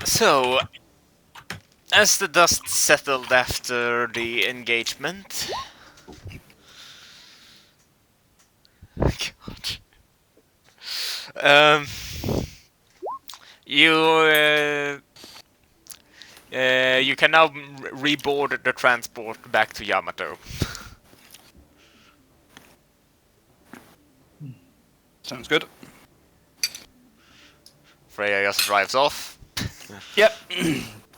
So, as the dust settled after the engagement... God. You you can now reboard the transport back to Yamato. Sounds good. Freya just drives off. Yep.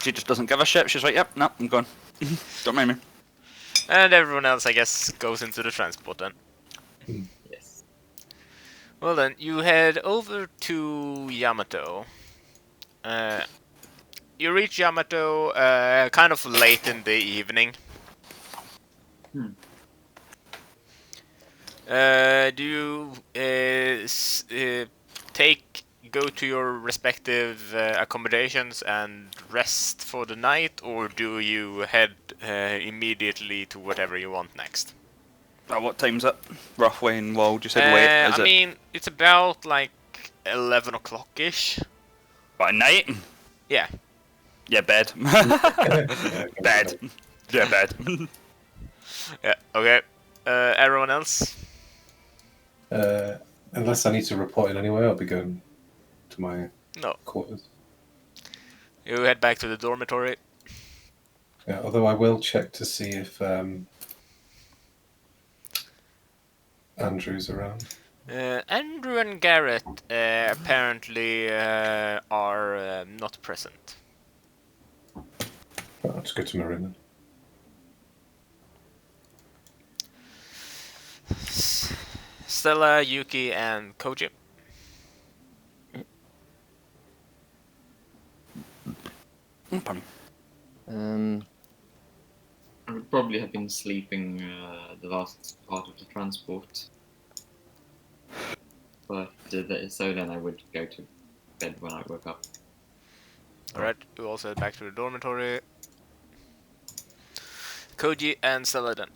She just doesn't give a shit. She's like, yep, no, I'm gone. Don't mind me. And everyone else, I guess, goes into the transport then. Yes. Well then, you head over to Yamato. You reach Yamato kind of late in the evening. Do you go to your respective accommodations and rest for the night, or do you head immediately to whatever you want next? What time's it? Roughly, and well, just said wait. Is I it mean, it's about like 11 o'clock-ish. by night? Yeah. Yeah, bed. Bed. Yeah, bed. Yeah, okay. Everyone else? Unless I need to report in anyway, I'll be going to my No. quarters. You head back to the dormitory. Yeah, although I will check to see if Andrew's around. Andrew and Garrett apparently are not present. Well, I'll just go to my room then. Stella, Yuki, and Koji. I would probably have been sleeping the last part of the transport. But so then I would go to bed when I woke up. Alright, we also head back to the dormitory. Koji and Stella then.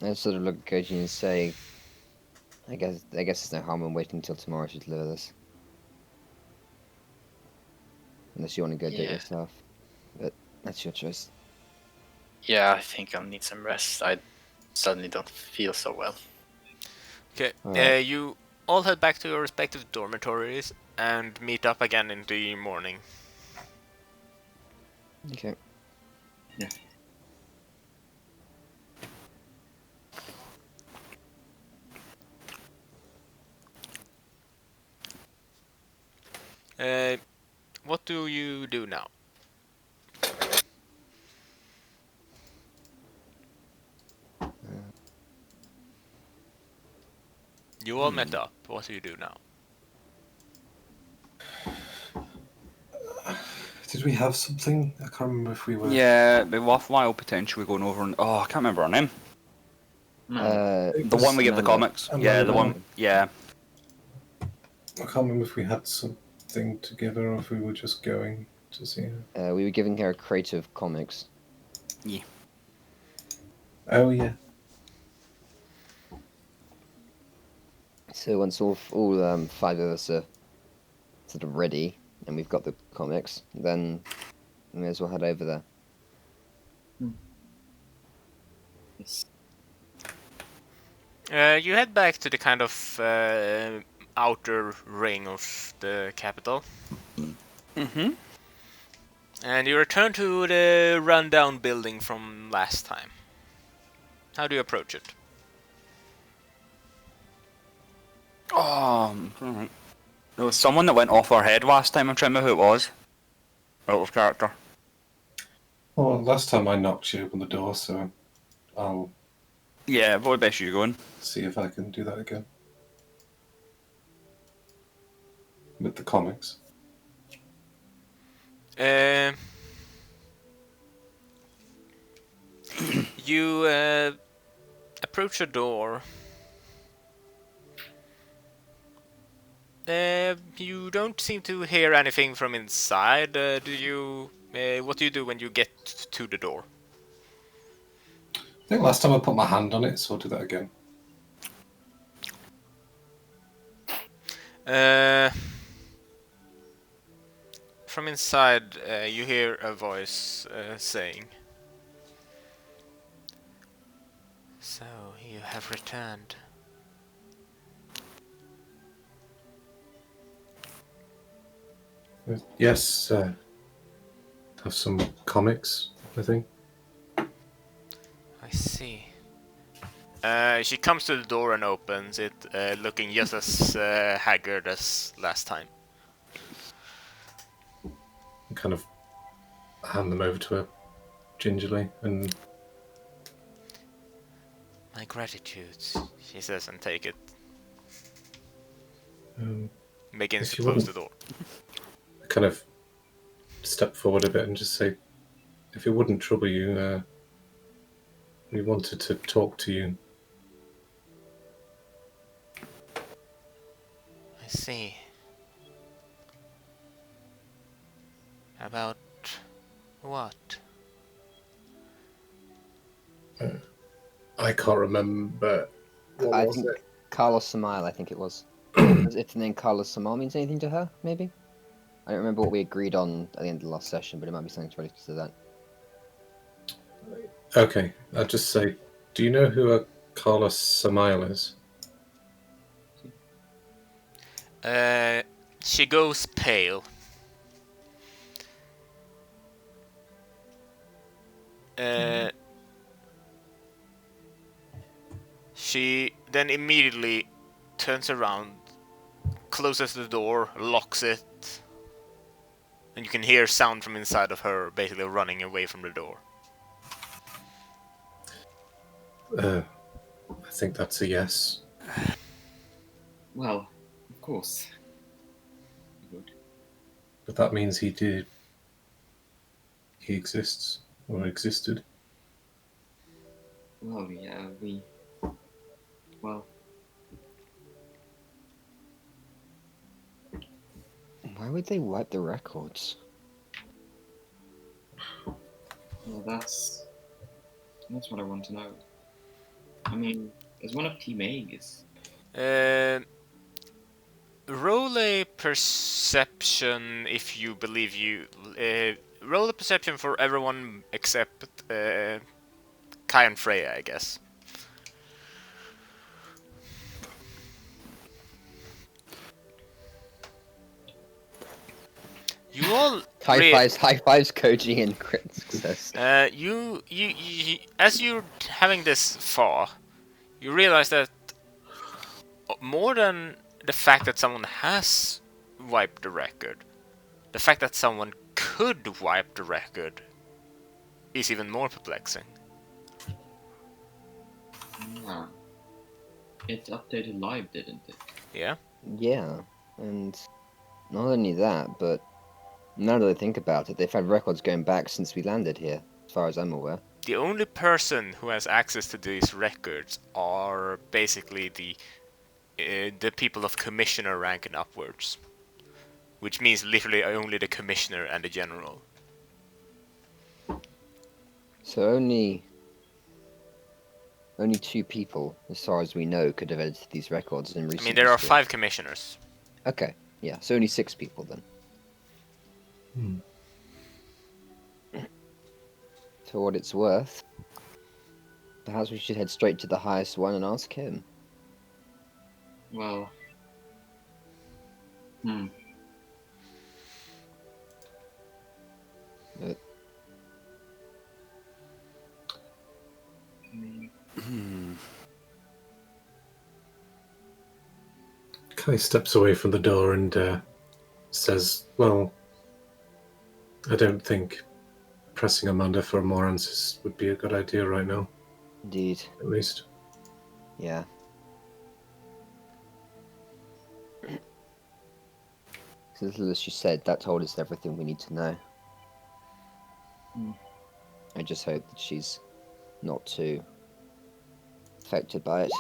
I sort of look at Koji and say, I guess there's no harm in waiting until tomorrow to deliver this. Unless you want to go do it Yeah. yourself. But that's your choice. Yeah, I think I'll need some rest. I suddenly don't feel so well. Okay, Alright. you all head back to your respective dormitories and meet up again in the morning. Okay. Yeah. What do you do now? You all met up. What do you do now? Did we have something? I can't remember if we were. Yeah, it'd be worthwhile potentially going over and I can't remember her name. It The was one we give the Amanda. comics. Yeah, the Amanda. one. Yeah. I can't remember if we had something together or if we were just going to see her. We were giving her a crate of comics. Oh yeah. So once all five of us are sort of ready and we've got the comics, then we may as well head over there. Yes. You head back to the kind of outer ring of the capital. Mm-hmm. And you return to the rundown building from last time. How do you approach it? Alright. There was someone that went off our head last time. I'm trying to remember who it was. Out of character. Well, last time I knocked, she opened the door, so I'll Yeah, probably best you going. see if I can do that again. With the comics. You approach a door. You don't seem to hear anything from inside. Do you? What do you do when you get to the door? I think last time I put my hand on it, so I'll do that again. from inside, you hear a voice saying, "So you have returned." Yes, have some comics, I think. I see. She comes to the door and opens it, looking just as haggard as last time. And kind of hand them over to her gingerly, and My gratitudes, she says, and take it, begins if to you close wouldn't the door. kind of step forward a bit and just say, if it wouldn't trouble you, we wanted to talk to you. I see. About what? I can't remember. What I was think it? Carlos Samal, I think it was. If the name Carlos Samal means anything to her, maybe? I don't remember what we agreed on at the end of the last session, but it might be something related to that. Okay, I'll just say, do you know who a Carlos Samael is? She goes pale. She then immediately turns around, closes the door, locks it, and you can hear sound from inside of her basically running away from the door. I think that's a yes. Well, of course. Good. But that means he exists, or existed. Well, yeah, well, Why would they wipe the records? that's what I want to know. I mean, as one of Team Aegis, Roll a perception if you believe you. Roll a perception for everyone except Kai and Freya, I guess. You all High fives, Koji, and crit success. you as you're having this far, you realize that more than the fact that someone has wiped the record, the fact that someone could wipe the record is even more perplexing. yeah, it updated live, didn't it? Yeah? Yeah, and not only that, but now that I think about it, they've had records going back since we landed here, as far as I'm aware. The only person who has access to these records are basically the people of commissioner rank and upwards, which means literally only the commissioner and the general. So only two people, as far as we know, could have edited these records in recent I mean, there are history. 5 commissioners. Okay, yeah, so only 6 people then. For what it's worth, perhaps we should head straight to the highest one and ask him. Well, But I mean, Kai steps away from the door and says, well, I don't think pressing Amanda for more answers would be a good idea right now, indeed, at least. yeah. As little as she said, that told us everything we need to know. I just hope that she's not too affected by it.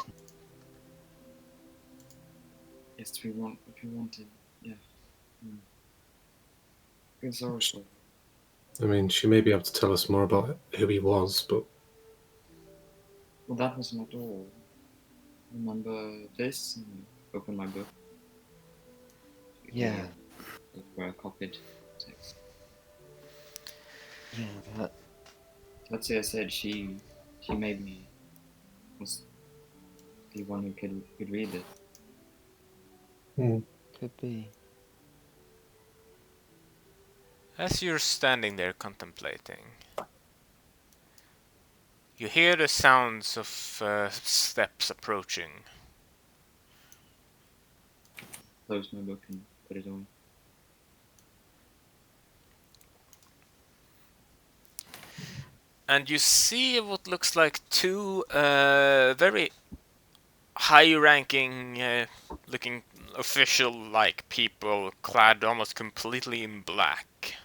if you wanted, yeah. It's also, I mean, she may be able to tell us more about who he was, but well, that was not all. Remember this? Open my book. Yeah. Where I copied context. Yeah, that Let's say I said she maybe was the one who could read it. could be. As you're standing there contemplating, you hear the sounds of steps approaching. Close my book and put it away. And you see what looks like two very high-ranking looking official-like people clad almost completely in black.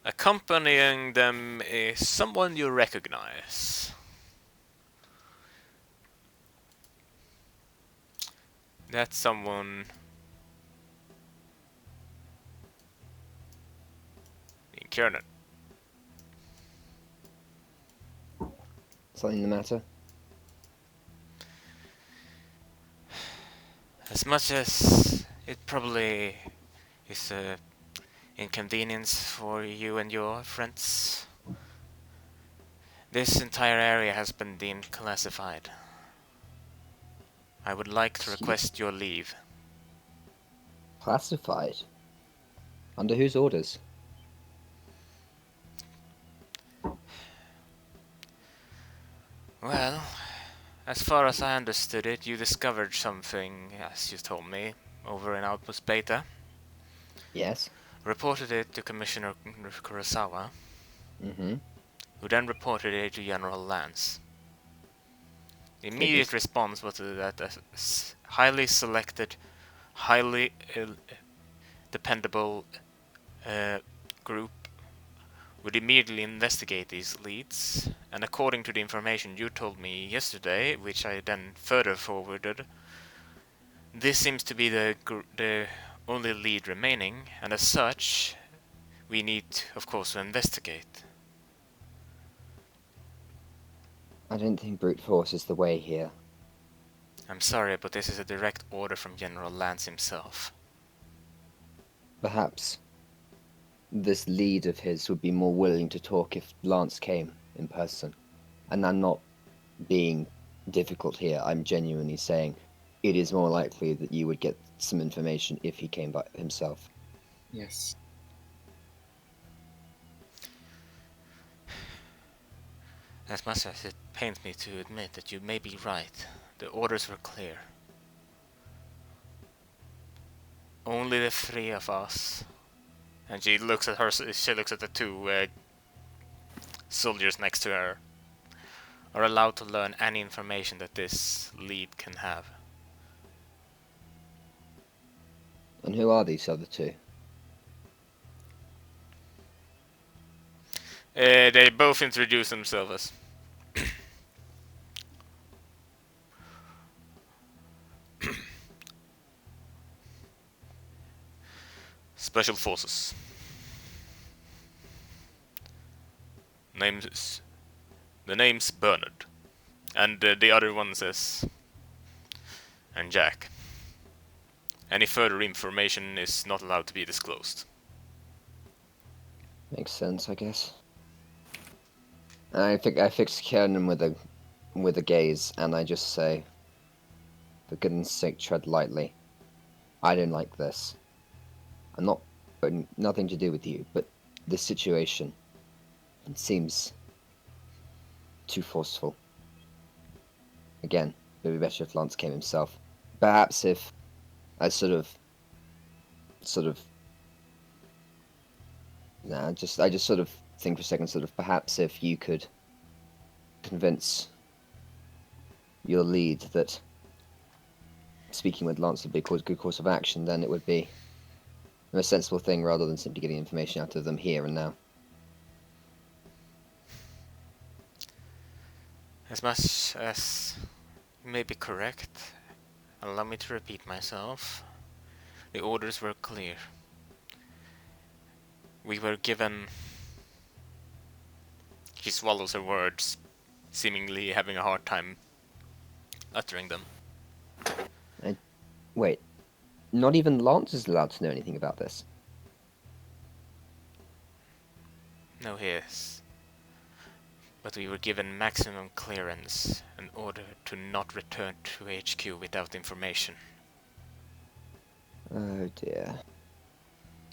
Accompanying them is someone you recognize. That's someone in Kiernan. Something the matter? As much as it probably is a inconvenience for you and your friends, this entire area has been deemed classified. I would like to request your leave. Classified? Under whose orders? Well, as far as I understood it, you discovered something, as you told me, over in Outpost Beta. Yes. Reported it to Commissioner Kurosawa, Mm-hmm. who then reported it to General Lance. The immediate response was that a highly selected, highly dependable group would immediately investigate these leads, and according to the information you told me yesterday, which I then further forwarded, this seems to be the only lead remaining, and as such, we need, of course, to investigate. I don't think brute force is the way here. I'm sorry, but this is a direct order from General Lance himself. Perhaps this lead of his would be more willing to talk if Lance came in person. And I'm not being difficult here. I'm genuinely saying it is more likely that you would get some information if he came by himself. Yes. As much as it pains me to admit that you may be right, the orders were clear. Only the three of us, and she looks at the two soldiers next to her, are allowed to learn any information that this lead can have. And who are these other two? They both introduce themselves as Special Forces. The name's Bernard, and the other one says, and Jack. Any further information is not allowed to be disclosed. Makes sense, I guess. I fix Kiernan with a gaze, and I just say, for goodness sake, tread lightly. I don't like this. I'm not, nothing to do with you, but this situation, it seems too forceful. Again, it would be better if Lance came himself. Perhaps if I I just sort of think for a second, sort of perhaps if you could convince your lead that speaking with Lance would be a good course of action, then it would be a sensible thing rather than simply getting information out of them here and now. As much as you may be correct, allow me to repeat myself. The orders were clear. We were given... She swallows her words, seemingly having a hard time uttering them. Wait, not even Lance is allowed to know anything about this. No, he is. But we were given maximum clearance in order to not return to HQ without information. Oh dear.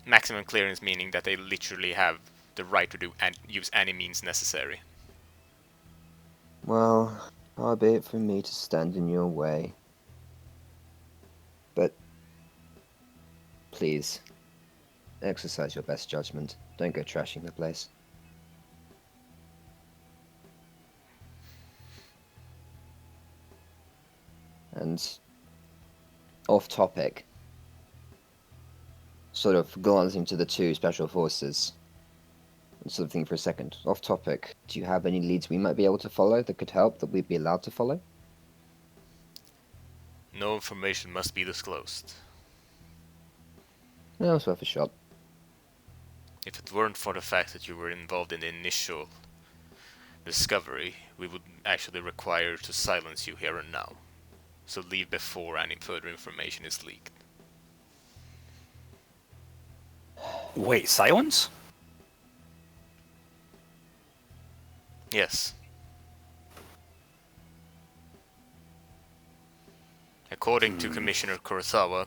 Maximum clearance meaning that they literally have the right to do and use any means necessary. Well, far be it from me to stand in your way. But please, exercise your best judgment. Don't go trashing the place. And off topic, sort of glancing to the two special forces, and sort of thinking for a second, off topic, do you have any leads we might be able to follow that could help, that we'd be allowed to follow? No information must be disclosed. No, it's worth a shot. If it weren't for the fact that you were involved in the initial discovery, we would actually require to silence you here and now. So leave before any further information is leaked. Wait, silence? Yes. According to Commissioner Kurosawa,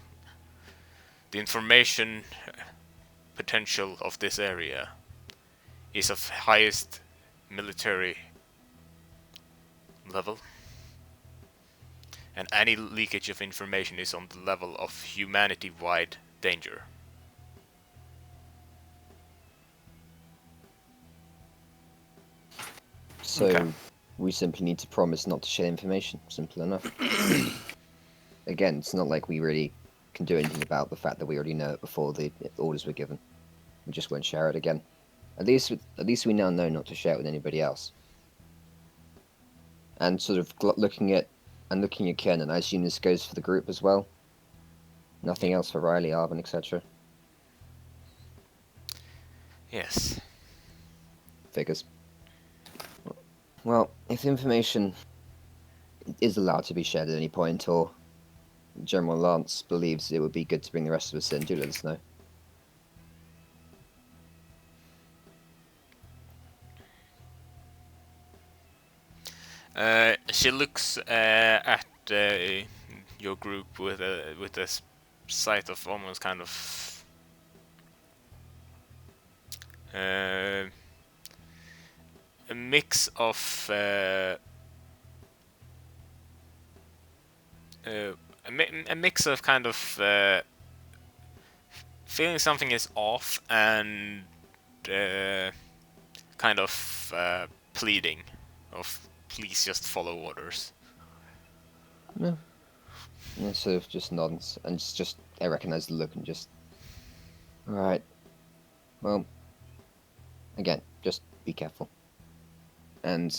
the information potential of this area is of highest military level, and any leakage of information is on the level of humanity-wide danger. So Okay. we simply need to promise not to share information. Simple enough. Again, it's not like we really can do anything about the fact that we already know it before the orders were given. We just won't share it again. At least we now know not to share it with anybody else. And sort of looking at Ken, I assume this goes for the group as well. Nothing else for Riley, Arvin, etc. Yes. Figures. Well, if information is allowed to be shared at any point, or General Lance believes it would be good to bring the rest of us in, do let us know. She looks at your group with a sight of almost kind of a mix of a mix of kind of feeling something is off and kind of pleading of please just follow orders. No. Yeah, sort of just nods, and just I recognize the look and just. Alright. Well, again, just be careful. And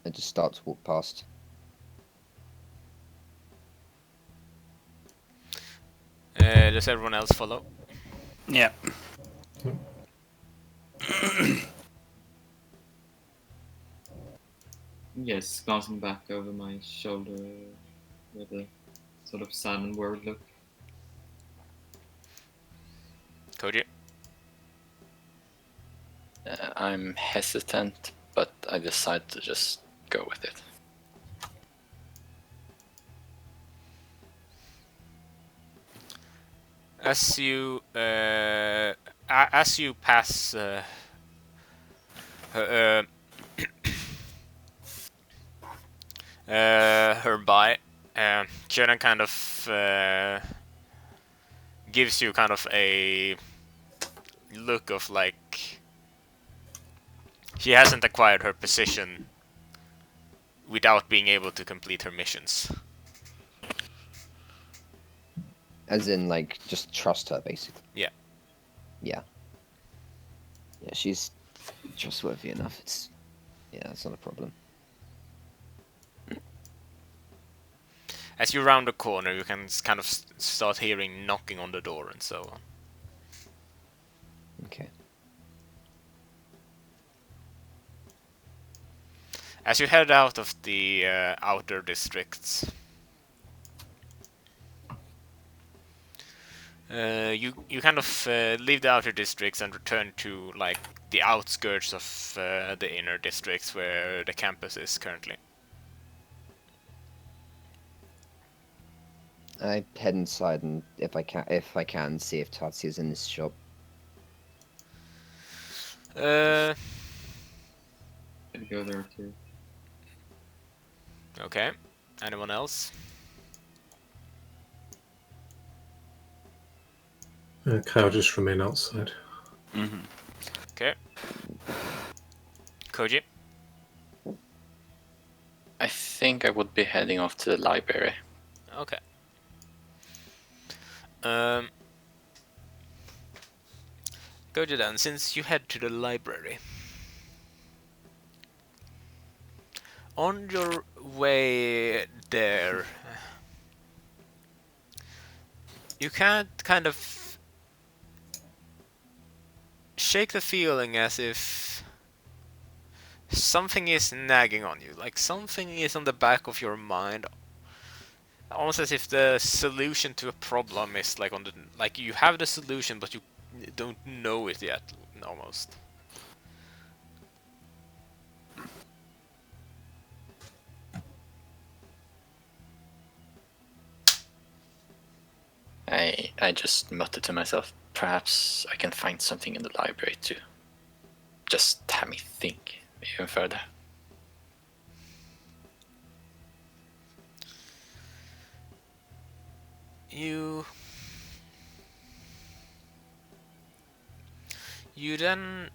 I just start to walk past. Does everyone else follow? Yeah. Yes, glancing back over my shoulder with a sort of sad and worried look. Koji? I'm hesitant, but I decide to just go with it. As you pass her, her by, Kieran kind of gives you kind of a look of like she hasn't acquired her position without being able to complete her missions. As in, like, just trust her, basically. Yeah. Yeah. Yeah, she's trustworthy enough. It's not a problem. As you round the corner, you can kind of start hearing knocking on the door and so on. Okay. As you head out of the outer districts, You kind of leave the outer districts and return to like the outskirts of the inner districts where the campus is currently. I head inside and if I can see if Tatsu's in this shop. Uh, I'd go there too. okay. Anyone else? Kyle just remain outside. Mm-hmm. Okay. Koji. I think I would be heading off to the library. Okay. Um. Koji then, since you head to the library. On your way there, you can't kind of shake the feeling as if something is nagging on you, like something is on the back of your mind, almost as if the solution to a problem is like on the like you have the solution but you don't know it yet, almost. I just mutter to myself, perhaps I can find something in the library to just have me think even further. You then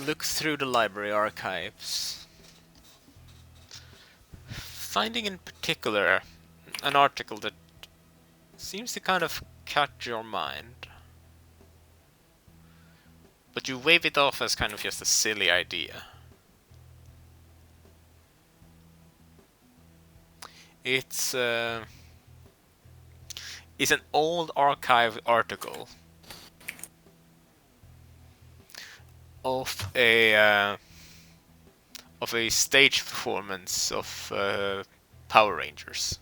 look through the library archives, finding in particular an article that seems to kind of catch your mind. But you wave it off as kind of just a silly idea. It's an old archive article of a stage performance of Power Rangers.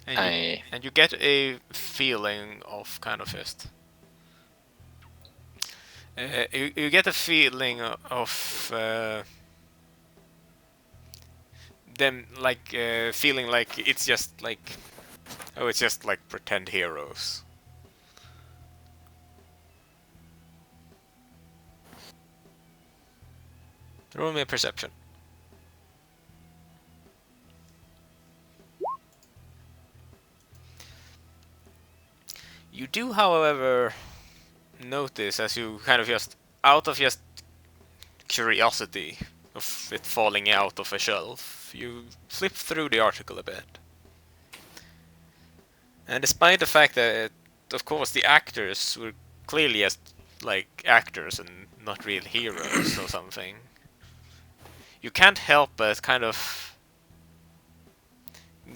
And you get a feeling of kind of just you get a feeling of them like feeling like it's just like it's just like pretend heroes. Roll me a perception. You do, however, notice as you kind of just out of just curiosity of it falling out of a shelf, you flip through the article a bit. And despite the fact that, of course, the actors were clearly just like actors and not real heroes or something, you can't help but kind of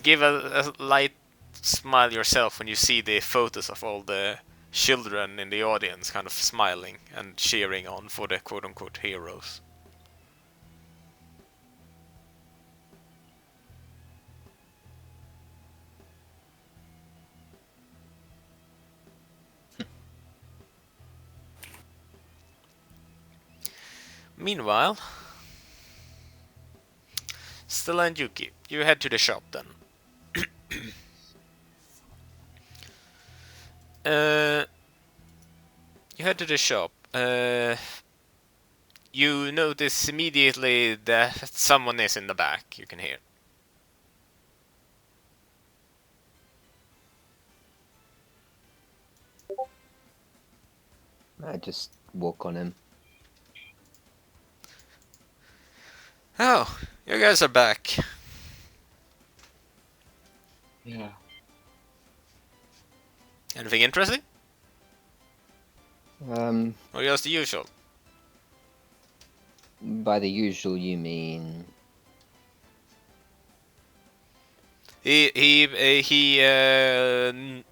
give a light smile yourself when you see the photos of all the children in the audience kind of smiling and cheering on for the quote-unquote heroes. Meanwhile, Stella and Yuki, you head to the shop then. You head to the shop. You notice immediately that someone is in the back, you can hear. I just walk on him. Oh, you guys are back. Yeah. Anything interesting? Or just the usual? By the usual you mean? He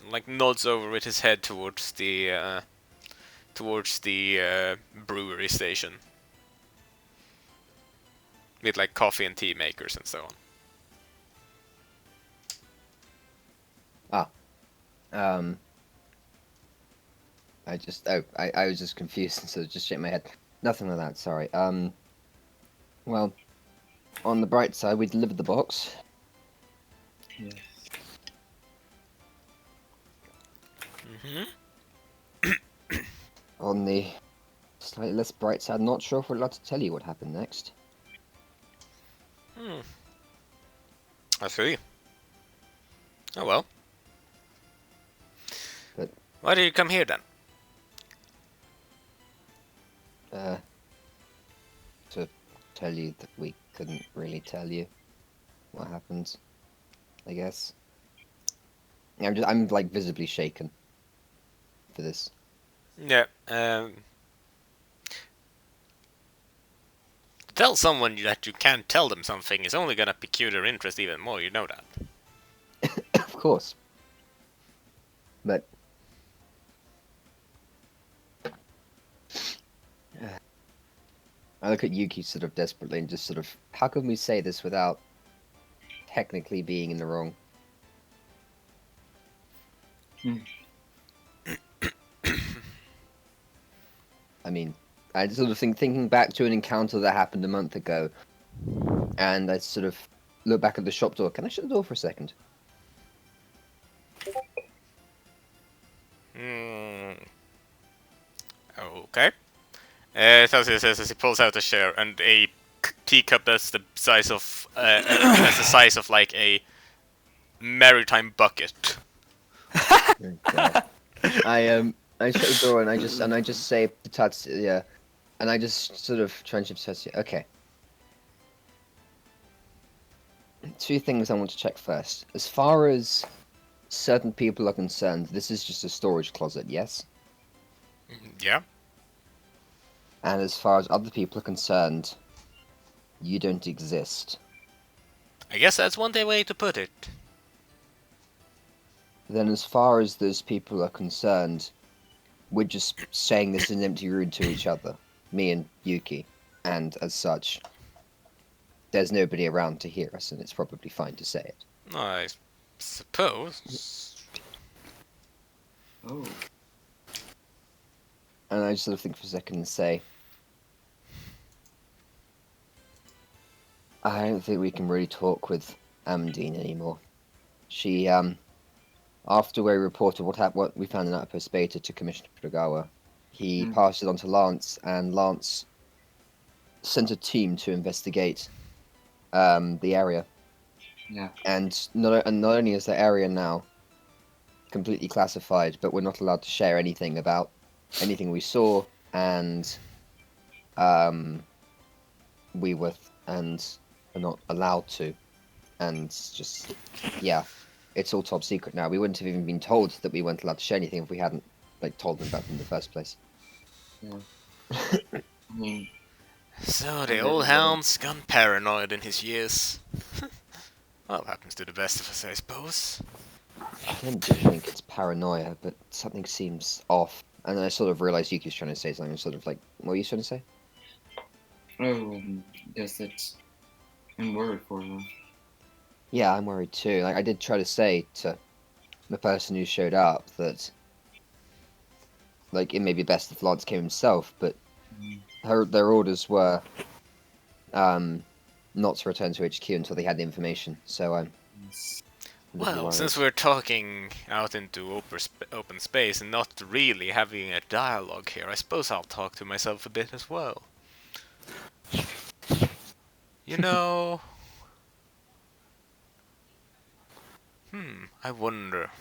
like nods over with his head towards the towards the brewery station. With like coffee and tea makers and so on. I was just confused, and so just shake my head. Nothing like that, sorry. Well, on the bright side, we delivered the box. Yes. On the slightly less bright side, not sure if we're allowed to tell you what happened next. I see. Oh well. But Why did you come here then? to tell you that we couldn't really tell you what happened, I guess. I'm like visibly shaken for this. Yeah. Tell someone that you can't tell them something is only gonna pique their interest even more. You know that. Of course. But I look at Yuki sort of desperately and just sort of, how can we say this without technically being in the wrong? I mean, I sort of thinking back to an encounter that happened a month ago, and I sort of look back at the shop door. Can I shut the door for a second? Okay. Tells you as he pulls out a chair and a teacup that's the size of that's the size of like a maritime bucket. I shut the door and I just say to Tatsuya, and I just sort of tranship Tatsuya. Okay. Two things I want to check first. As far as certain people are concerned, this is just a storage closet, yes? Yeah. And as far as other people are concerned, you don't exist. I guess that's one way to put it. Then as far as those people are concerned, we're just saying this in an empty room to each other, me and Yuki, and as such, there's nobody around to hear us, and it's probably fine to say it. I suppose. Oh. And I just sort of think for a second and say, I don't think we can really talk with Amandine anymore. She, after we reported what we found in Outpost Beta to Commissioner Puragawa, he passed it on to Lance, and Lance sent a team to investigate the area. Yeah. And not only is the area now completely classified, but we're not allowed to share anything about anything we saw, and we were not allowed to, and just yeah, it's all top secret now. We wouldn't have even been told that we weren't allowed to share anything if we hadn't like told them about it in the first place. Yeah. I mean, So the old hound's gone paranoid in his years. Well, happens to the best of us, I suppose. I don't think it's paranoia, but something seems off. And then I sort of realized Yuki's trying to say something. I'm sort of like, what are you trying to say? oh, just that I'm worried for her. Yeah, I'm worried too. Like I did try to say to the person who showed up that, like, it may be best if Lance came himself, but their orders were not to return to HQ until they had the information. So I'm. Well, since we're talking out into open space and not really having a dialogue here, I suppose I'll talk to myself a bit as well. You know... I wonder.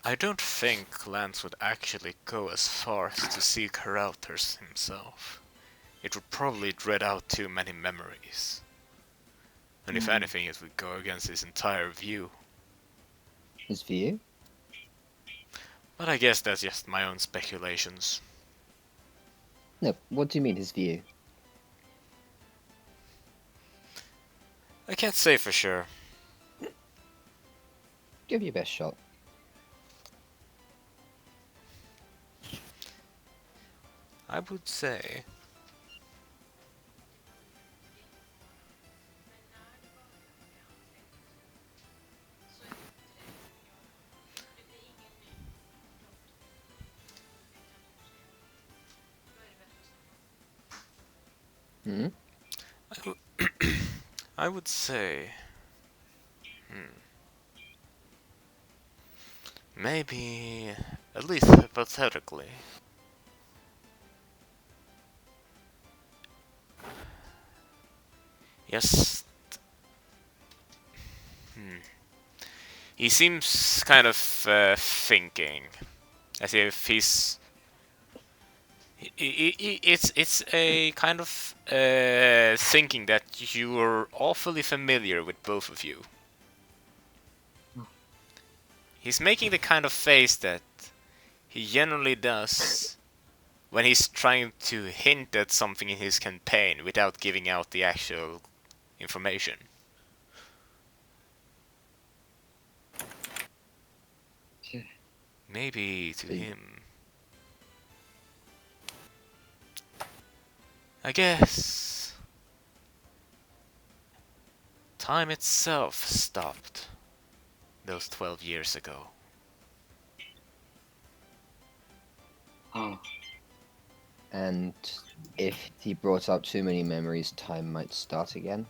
I don't think Lance would actually go as far as to seek her out himself. It would probably dread out too many memories. And if anything, it would go against his entire view. His view? But I guess that's just my own speculations. No, what do you mean his view? I can't say for sure. Give your best shot. I would say. Hmm? I would say. Maybe. At least hypothetically. Yes. Hmm. He seems kind of thinking, as if he's. It's a kind of thinking that you're awfully familiar with both of you. He's making the kind of face that he generally does when he's trying to hint at something in his campaign without giving out the actual information. Yeah. Maybe to him. I guess time itself stopped those 12 years ago. Oh, And if he brought up too many memories, time might start again?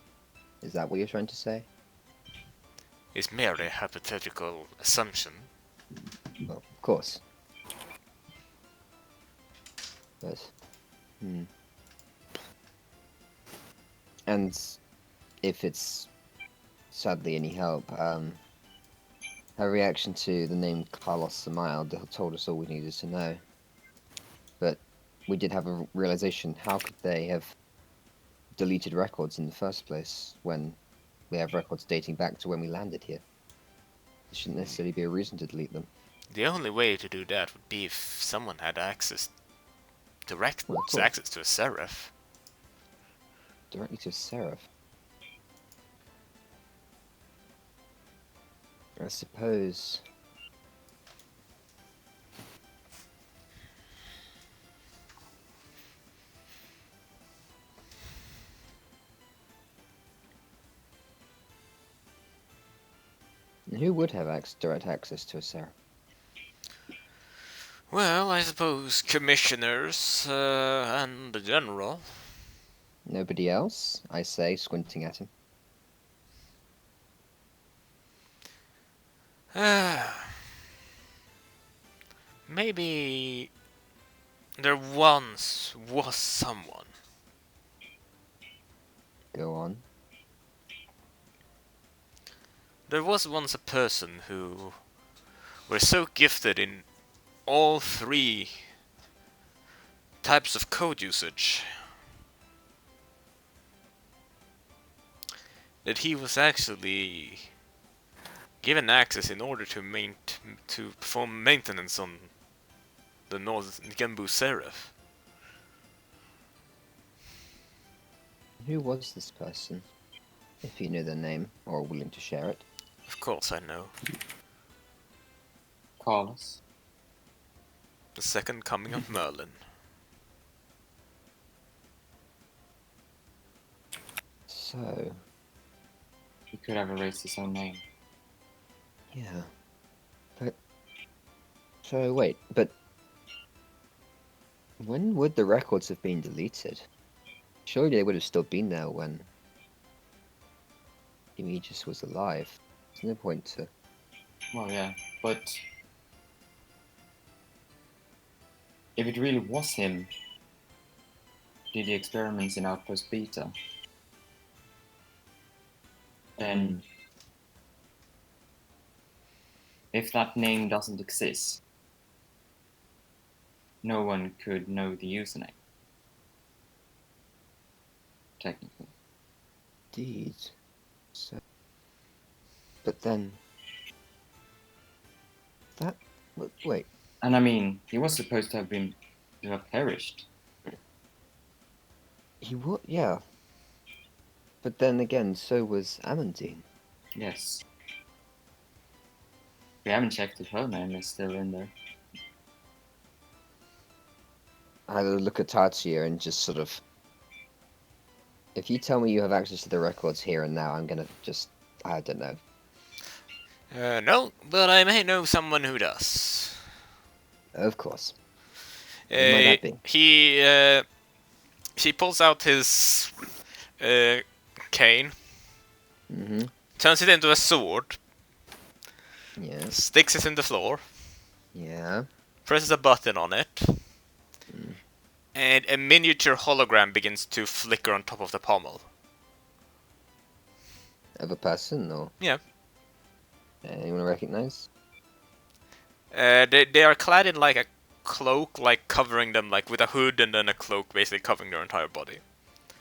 Is that what you're trying to say? It's merely a hypothetical assumption. Well, of course. But, And if it's sadly any help, her reaction to the name Carlos Samael told us all we needed to know. But we did have a realization, how could they have deleted records in the first place when we have records dating back to when we landed here? There shouldn't necessarily be a reason to delete them. The only way to do that would be if someone had direct Well, of course. access to a seraph. Directly to Seraph. I suppose. Who would have direct access to a Seraph? Well, I suppose commissioners and the general. Nobody else? I say, squinting at him. Maybe there once was someone. Go on. There was once a person who were so gifted in all three types of code usage that he was actually given access in order to perform maintenance on the North Gembu Seraph. Who was this person? If you know their name, or are willing to share it. Of course I know. Carlos. The second coming of Merlin. So, He could have erased his own name. yeah. But. So, wait, but. When would the records have been deleted? Surely they would have still been there when. Demetrius was alive. There's no point to. Well, yeah, but if it really was him, did the experiments in Outpost Beta, then if that name doesn't exist, no one could know the username. Technically. Indeed. So. But then. That. Wait. And I mean, he was supposed to have perished. He would. Yeah. But then again, so was Amandine. Yes. We haven't checked if her name is still in there. I look at Tatsuya and just sort of. If you tell me you have access to the records here and now, I'm gonna just. I don't know. No, but I may know someone who does. Of course. Who might that be? He pulls out his cane, Mm-hmm. turns it into a sword, Yeah. sticks it in the floor, Yeah. presses a button on it, Mm. and a miniature hologram begins to flicker on top of the pommel. Of a person, or Yeah. anyone I recognize? They are clad in like a cloak, like covering them, like with a hood and then a cloak, basically covering their entire body.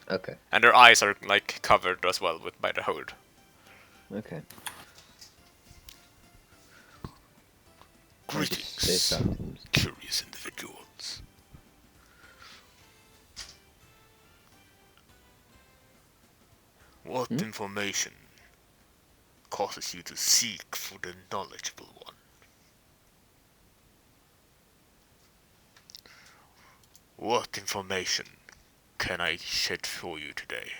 Okay. And their eyes are like covered as well with by the hood. Okay. I just say Greetings, something. curious individuals. What information causes you to seek for the knowledgeable one? What information can I shed for you today?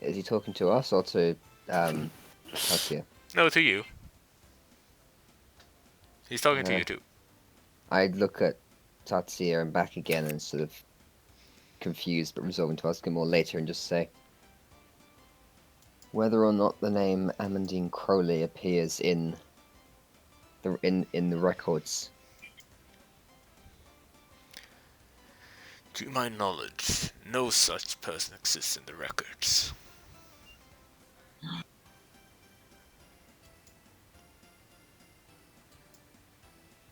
Is he talking to us or to Tatsuya? No, to you. He's talking to Uh, you too. I'd look at Tatsuya and back again and sort of confused but resolving to ask him more later and just say whether or not the name Amandine Crowley appears in the records. To my knowledge, no such person exists in the records.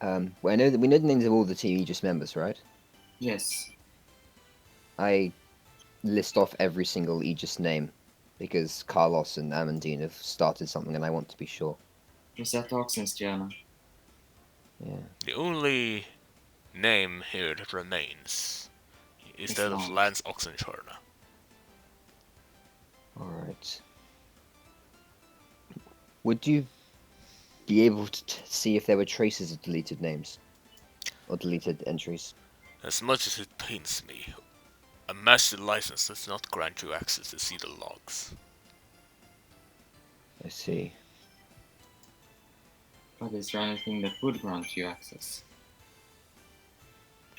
Well, I know that we know the names of all the Team Aegis members, right? Yes. I list off every single Aegis name because Carlos and Amandine have started something and I want to be sure. Is that Oxenstierna? Yeah. The only name here that remains is It's that of Lance. Lance Oxenstierna. Alright. Would you be able to see if there were traces of deleted names? Or deleted entries? As much as it pains me, a master license does not grant you access to see the logs. I see. But is there anything that would grant you access?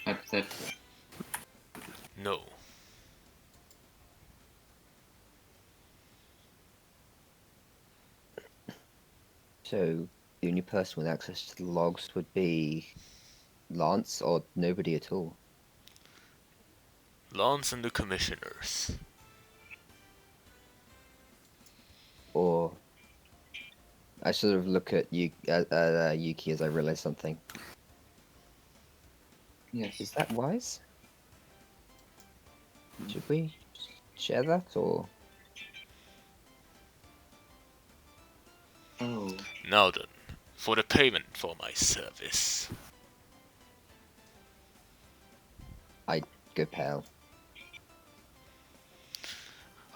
Hypothetically. No. So, the only person with access to the logs would be Lance or nobody at all? Lance and the commissioners. Or I sort of look at Yuki as I realize something. Yes. Is that wise? Should we share that or? Oh. Now then, for the payment for my service. I go pale.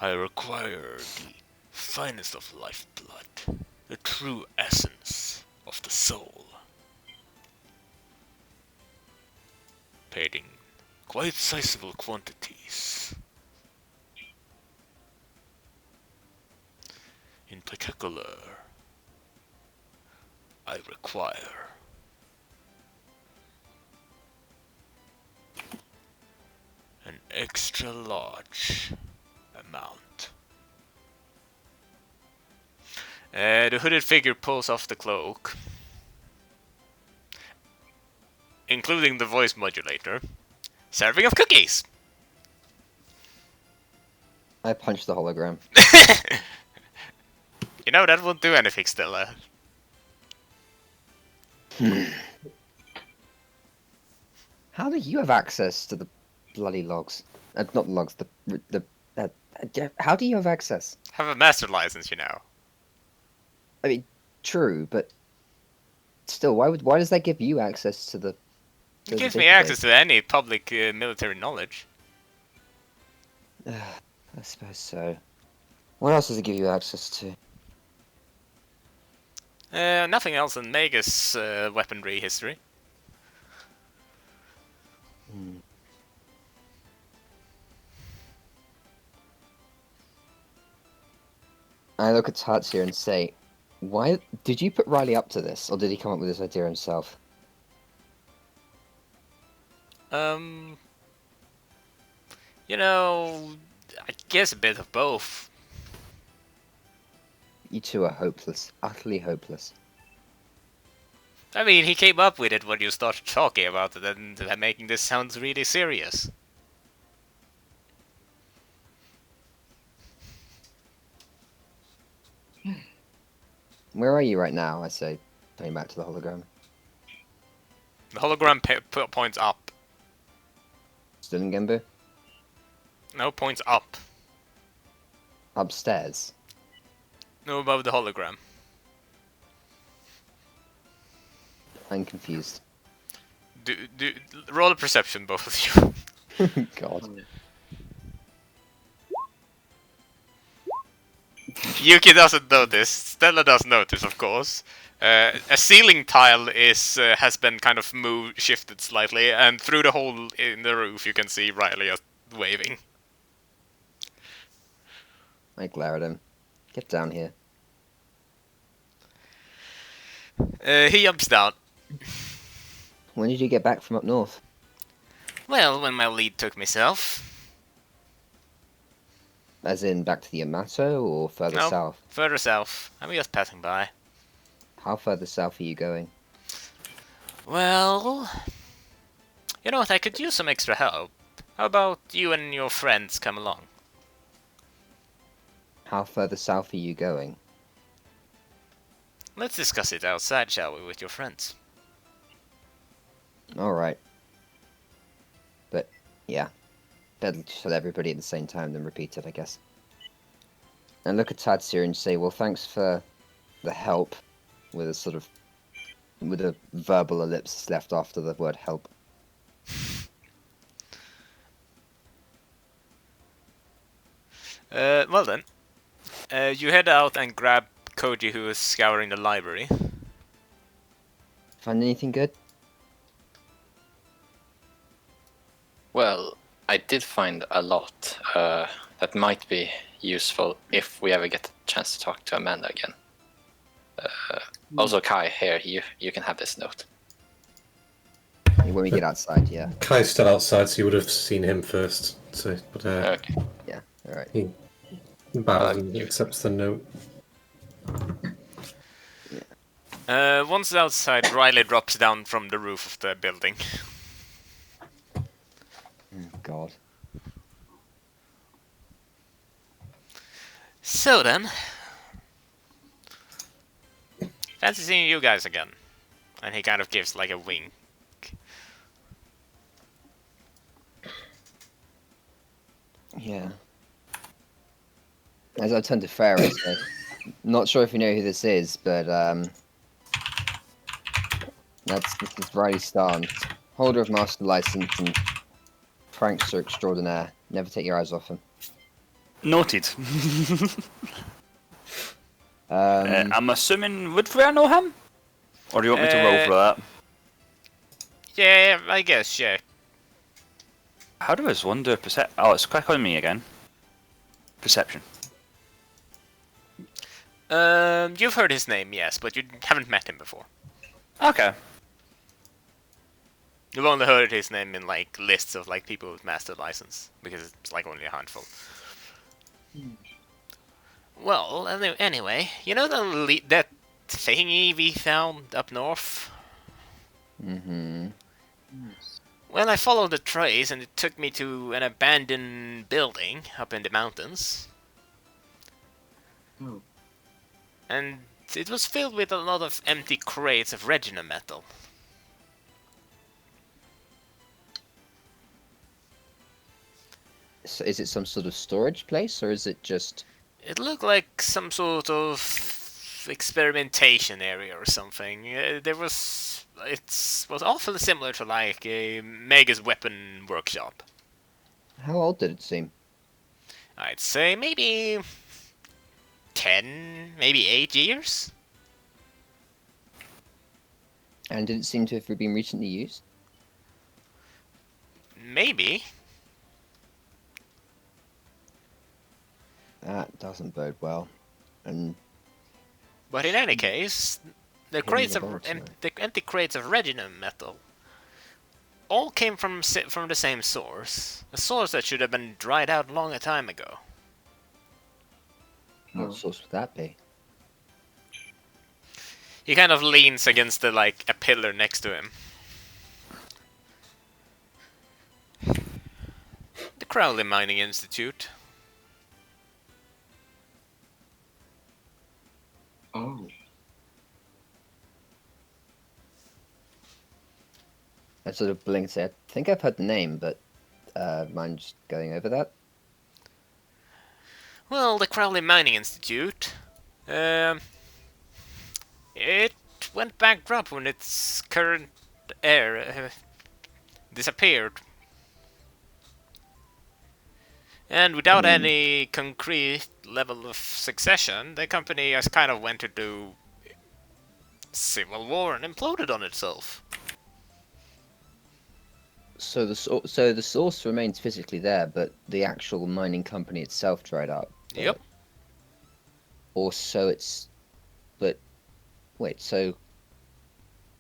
I require the finest of lifeblood, the true essence of the soul. Paid in quite sizable quantities. In particular, I require an extra large amount. The hooded figure pulls off the cloak, including the voice modulator. Serving of cookies! I punch the hologram. You know, that won't do anything still. How do you have access to the bloody logs? Not logs. How do you have access? Have a master license, you know. I mean, true, but still, why does that give you access to the? It gives me access to any public military knowledge. I suppose so. What else does it give you access to? Nothing else in Magus weaponry history. I look at Tatsuya and say, "Why did you put Riley up to this, or did he come up with this idea himself?" Um, you know, I guess a bit of both. You two are hopeless, utterly hopeless. I mean, he came up with it when you started talking about it and making this sound really serious. Where are you right now? I say, going back to the hologram. The hologram points up. Still in Gembu? No, points up. Upstairs. No, above the hologram. I'm confused. Roll a perception, both of you. God. Yuki doesn't notice. Stella does notice, of course. A ceiling tile has been kind of shifted slightly, and through the hole in the roof, you can see Riley waving. I glare at him. Get down here. He jumps down. When did you get back from up north? Well, when my lead took me south. As in back to the Yamato or further No, south? further south. I'm just passing by. How further south are you going? Well, you know what? I could use some extra help. How about you and your friends come along? How further south are you going? Let's discuss it outside, shall we, with your friends? Alright. But, yeah. Better to tell everybody at the same time than repeat it, I guess. And look at Tatsuya and say, well, thanks for the help, with a verbal ellipsis left after the word help. Well then. You head out and grab Koji, who is scouring the library. Find anything good? Well, I did find a lot that might be useful if we ever get a chance to talk to Amanda again. Also, Kai, here, you can have this note. When we get outside, yeah. Kai's still outside, so you would have seen him first. So, but Okay. Yeah, alright. he bows and accepts the note. Once outside, Riley drops down from the roof of the building. Oh, God. So then, fancy seeing you guys again. And he kind of gives like a wink. Yeah. As I turn to Farah and say, not sure if you know who this is, but this is Riley Starn, holder of master license and prankster extraordinaire. Never take your eyes off him. Noted. Um, I'm assuming, would Freya know him? Or do you want me to roll for that? Yeah, I guess, yeah. How does one do a perception? Oh, let's click on me again. Perception. You've heard his name, yes, but you haven't met him before. Okay. You've only heard his name in like lists of like people with master license, because it's like only a handful. Well, anyway, you know that thingy we found up north? mm-hmm. Well, I followed the trace and it took me to an abandoned building up in the mountains. Oh. And it was filled with a lot of empty crates of Regina metal. So is it some sort of storage place, or is it just... It looked like some sort of experimentation area or something. It was awfully similar to like a Mega's weapon workshop. How old did it seem? I'd say maybe 10, maybe 8 years. And did it seem to have been recently used? Maybe. That doesn't bode well. And But in any case, the Hidden crates of laboratory. the empty crates of reginum metal all came from the same source. A source that should have been dried out long a time ago. what Oh. source would that be? He kind of leans against a pillar next to him. The Crowley Mining Institute. Oh. I sort of blinked. I think I've heard the name, but mind just going over that? Well, the Crowley Mining Institute. It went bankrupt when its current heir disappeared. And without any concrete level of succession, the company has kind of went into civil war and imploded on itself. So the source remains physically there, but the actual mining company itself dried up. Yep. Or so it's. But wait, so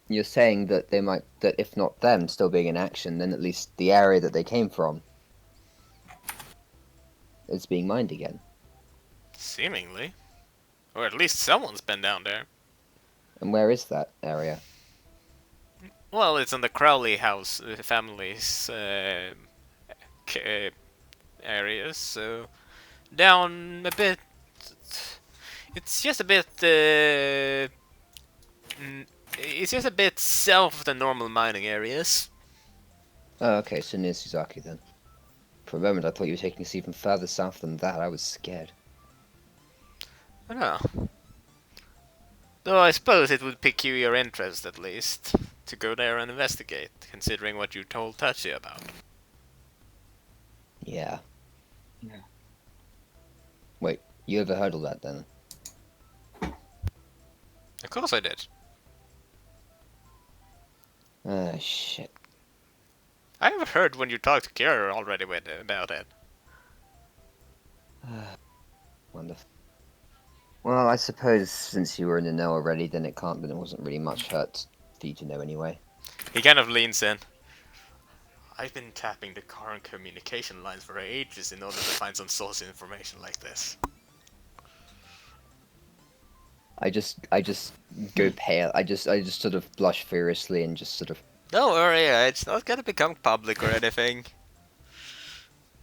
you're saying that that if not them still being in action, then at least the area that they came from is being mined again. Seemingly. Or at least someone's been down there. And where is that area? Well, it's in the Crowley house family's areas, so down a bit. It's just a bit. It's just a bit south of the normal mining areas. Oh, okay, so near Suzaki then. For a moment, I thought you were taking us even further south than that. I was scared. I don't know. Though I suppose it would pique your interest at least to go there and investigate, considering what you told Tachi about. Yeah. Yeah. Wait, you overheard all that then? Of course I did. Ah, shit. I have heard when you talked to Kira already about it. Wonderful. Well, I suppose since you were in the know already, then it wasn't really much hurt for you to know anyway. He kind of leans in. I've been tapping the current communication lines for ages in order to find some source information like this. I just go pale. I just sort of blush furiously and just sort of. Don't worry, it's not gonna become public or anything.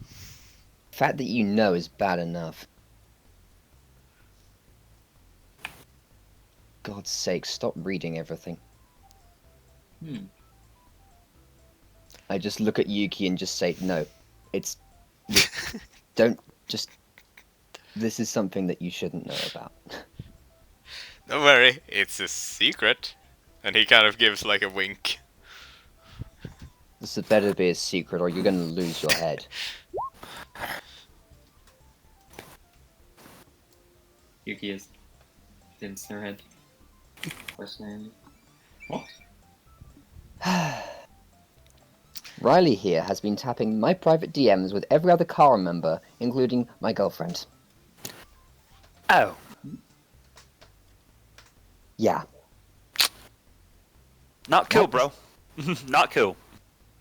The fact that you know is bad enough. God's sake, stop reading everything. Hmm. I just look at Yuki and just say, no, it's. Don't just. This is something that you shouldn't know about. Don't worry, it's a secret. And he kind of gives like a wink. This had better be a secret or you're gonna lose your head. Yuki is against their head. Personally. What? Riley here has been tapping my private DMs with every other car member, including my girlfriend. Oh. Yeah. Not cool, bro. Not cool.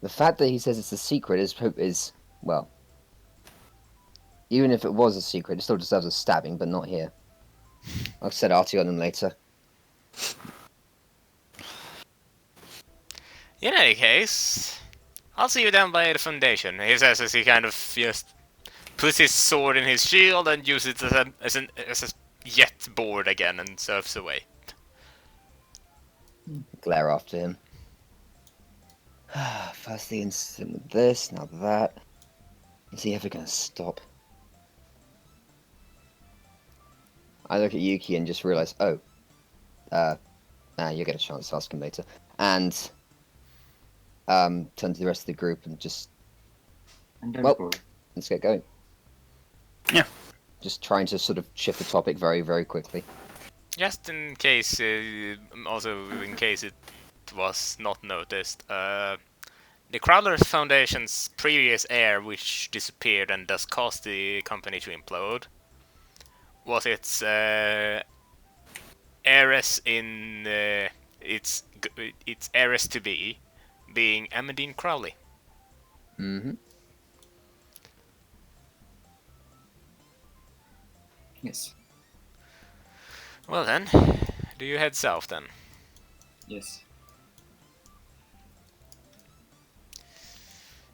The fact that he says it's a secret is well. Even if it was a secret, it still deserves a stabbing, but not here. I'll set Artie on him later. In any case, I'll see you down by the foundation, he says as he kind of just puts his sword in his shield and uses it as a jet board again and surfs away. Glare after him. First the incident with this, now that. Is he ever gonna stop? I look at Yuki and just realize, oh. You'll get a chance to ask him later. And turn to the rest of the group and just And don't Well- go. let's get going. Yeah. Just trying to sort of shift the topic very, very quickly. Just in case, also in case it was not noticed, the Crowler Foundation's previous heir, which disappeared and thus caused the company to implode, was its heiress in its heiress to be, being Amandine Crowley. Mm-hmm. Yes. Well then, do you head south then? Yes.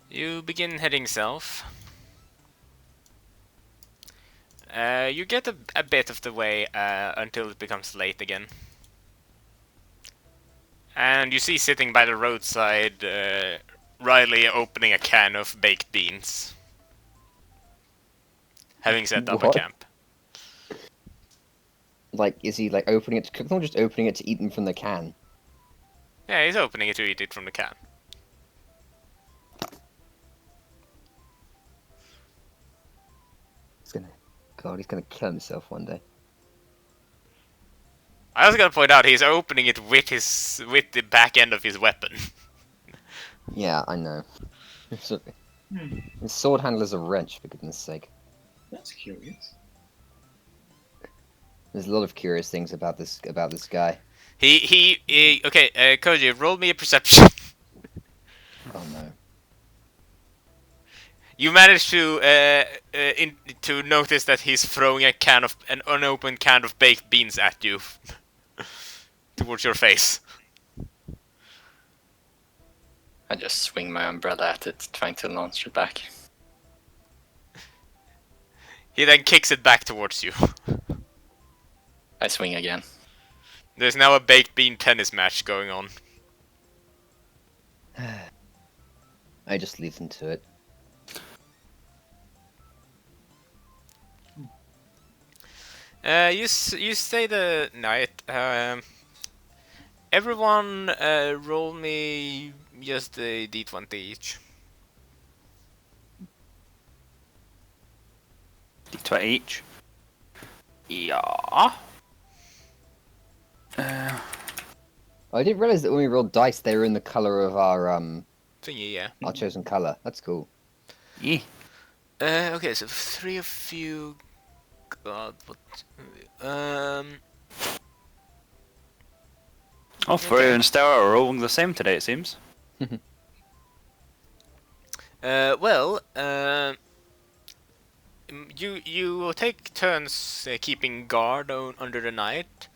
You begin heading south. You get a bit of the way until it becomes late again. And you see sitting by the roadside Riley opening a can of baked beans. Having set up a What? camp. Like, is he like opening it to cook them or just opening it to eat them from the can? Yeah, he's opening it to eat it from the can. God, he's gonna kill himself one day. I was gonna point out he's opening it with the back end of his weapon. Yeah, I know. Hmm. His sword handler's a wrench, for goodness sake. That's curious. There's a lot of curious things about this guy. Okay, Koji, roll me a perception. Oh no. You manage to notice that he's throwing an unopened can of baked beans at you, towards your face. I just swing my umbrella at it, trying to launch it back. He then kicks it back towards you. I swing again. There's now a baked bean tennis match going on. I just leave him to it. You stay the night. Everyone, roll me just a d20 each. D20 each. Yeah. I didn't realize that when we rolled dice, they were in the color of Thingy, yeah. our chosen color. That's cool. Yeah. Okay, so 3 of you. God, what? Oh, Freya and Stella are rolling the same today, it seems. Well, you will take turns keeping guard under the night.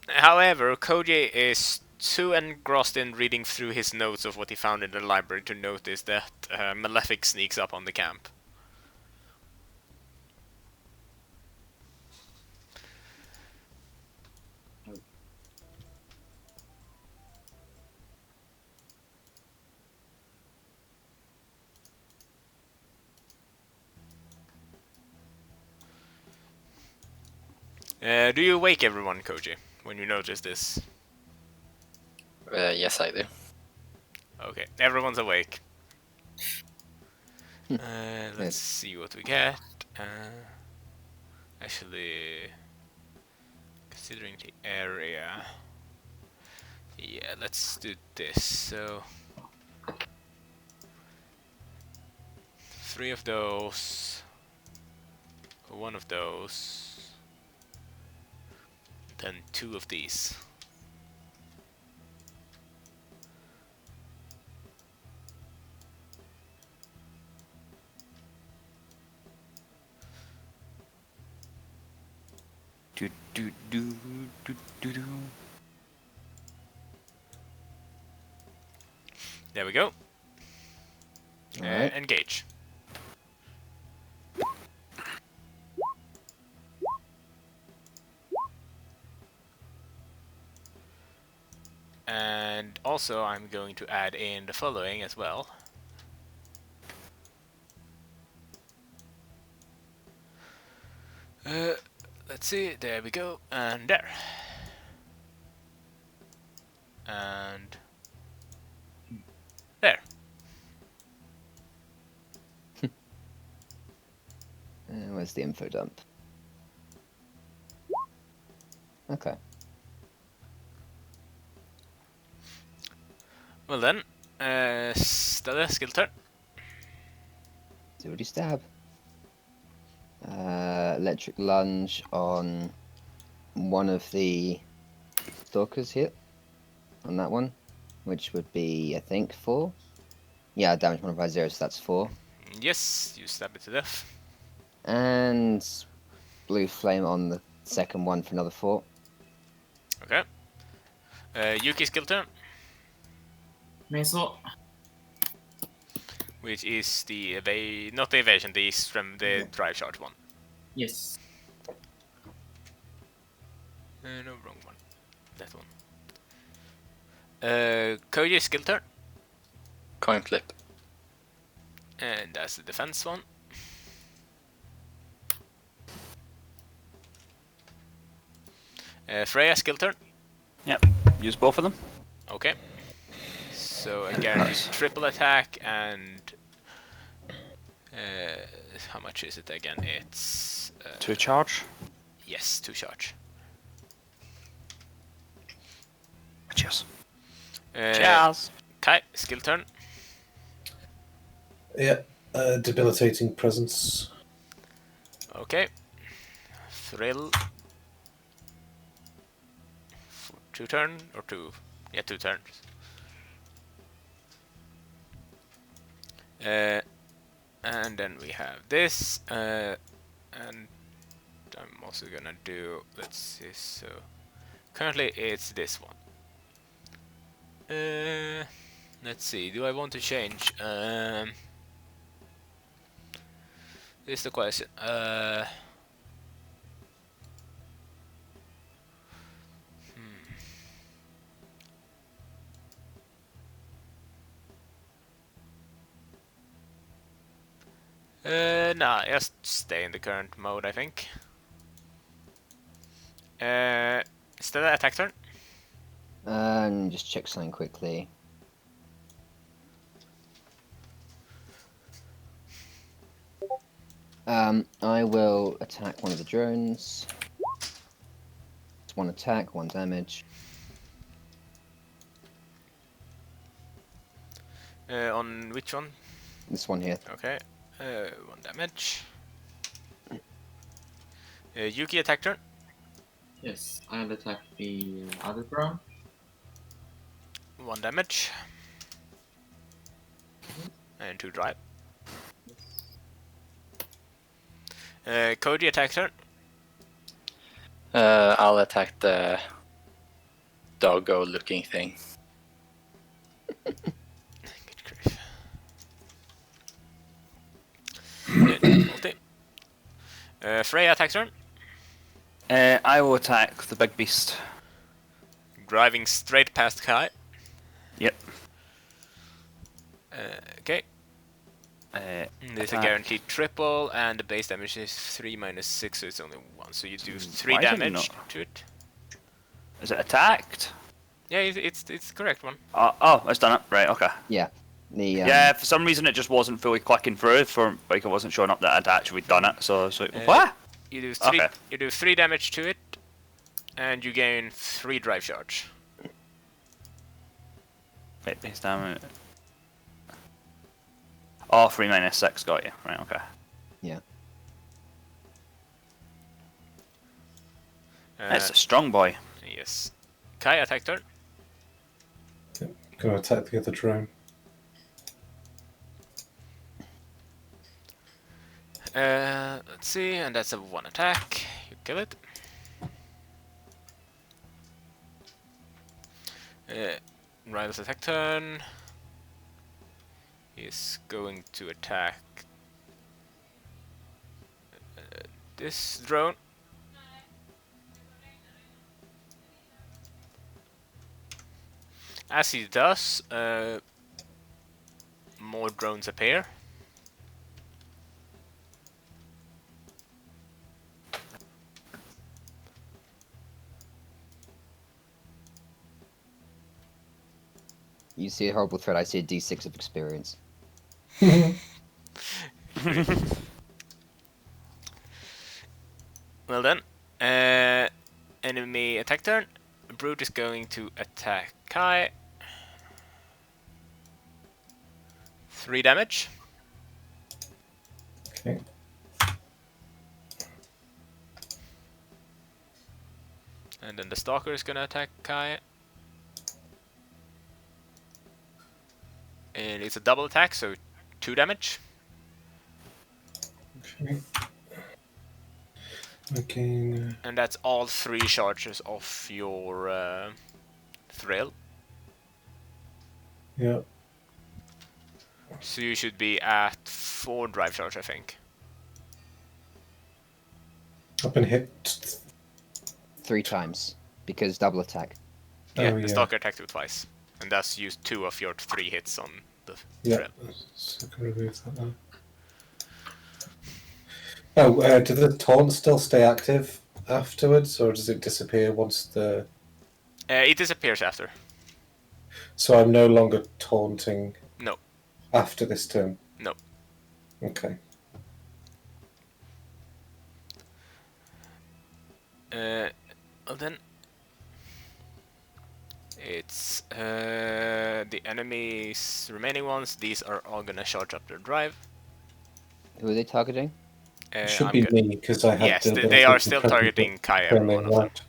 However, Koji is too engrossed in reading through his notes of what he found in the library to notice that Malefic sneaks up on the camp. Do you wake everyone, Koji, when you notice this? Yes, I do. Okay, everyone's awake. Let's Yes. see what we get. Actually, considering the area, yeah, let's do this. So, 3 of those, 1 of those, then 2 of these. Do do do do do do. There we go. Alright. Engage. And also, I'm going to add in the following as well. Let's see, there we go, and there. And there. Where's the info dump? Okay. Well then, Stella, skill turn. Duty stab. Electric lunge on one of the stalkers here. On that one, which would be, I think, 4. Yeah, damage modifier 0, so that's 4. Yes, you stab it to death. And blue flame on the second one for another 4. Okay. Yuki skill turn, Missile. which is the not the evasion, the drive charge one. Yes. No, wrong one. That one. Koji skill turn, Coin flip. and that's the defense one. Freya skill turn. Yep. Use both of them. Okay. So again, triple attack and how much is it again? It's 2 charge. yes, 2 charge. Cheers. Kai skill turn. Yeah. Debilitating presence. Okay. Thrill. 2 turn or 2? Yeah, 2 turns. And then we have this, and I'm also gonna do. Let's see. So currently it's this one. Let's see. Do I want to change? Is the question. Nah, just stay in the current mode, I think. Instead of attack turn. Just check something quickly. I will attack one of the drones. It's 1 attack, 1 damage. On which one? This one here. Okay. 1 damage. Yuki attack turn. Yes. I'll attack the other drone. 1 damage. And 2 drive. Koji attack turn. I'll attack the doggo looking thing. Good grief. Multi. Freya attack turn. I will attack the big beast. Driving straight past Kai. Yep. Okay. There's a Attack. guaranteed triple, and the base damage is 3 minus 6, so it's only 1. So you do 3 Why is it damage not- to it. Is it attacked? Yeah, it's the correct one. Oh, it's done it. Right, okay. Yeah. The Yeah, for some reason it just wasn't fully clicking through. For like, it wasn't showing up that I'd actually done it. So it's like, what? You do 3. Okay. You do 3 damage to it, and you gain 3 drive charge. Wait, base damage. Oh, 3 minus 6, got you. Right, okay. It's a strong boy. Yes. Kai attack turn. Gonna attack the other drone. Let's see, and that's a 1 attack. You kill it. Rival's attack turn. He's going to attack this drone. As he does, more drones appear. You see a horrible threat, I see a d6 of experience. Well then, enemy attack turn. Brute is going to attack Kai. 3 damage. Okay. And then the Stalker is gonna attack Kai. And it's a double attack, so 2 damage. Okay. Again. And that's all 3 charges of your thrill. Yeah. So you should be at 4 drive charge, I think. I've been hit. 3 times because double attack. Yeah, Oh, the yeah. Stalker attacked you twice. And thus used 2 of your 3 hits on the Yeah. thrill. So I can remove that now. Oh, do the taunts still stay active afterwards, or does it disappear once the... It disappears after. So I'm no longer taunting No. after this turn? No. Okay. Well then... It's the enemy's remaining ones. These are all gonna charge up their drive. Who are they targeting? It should I'm be good. me, because I had Yes, the they ability are to still turn targeting people Kai, every turning one of them. right.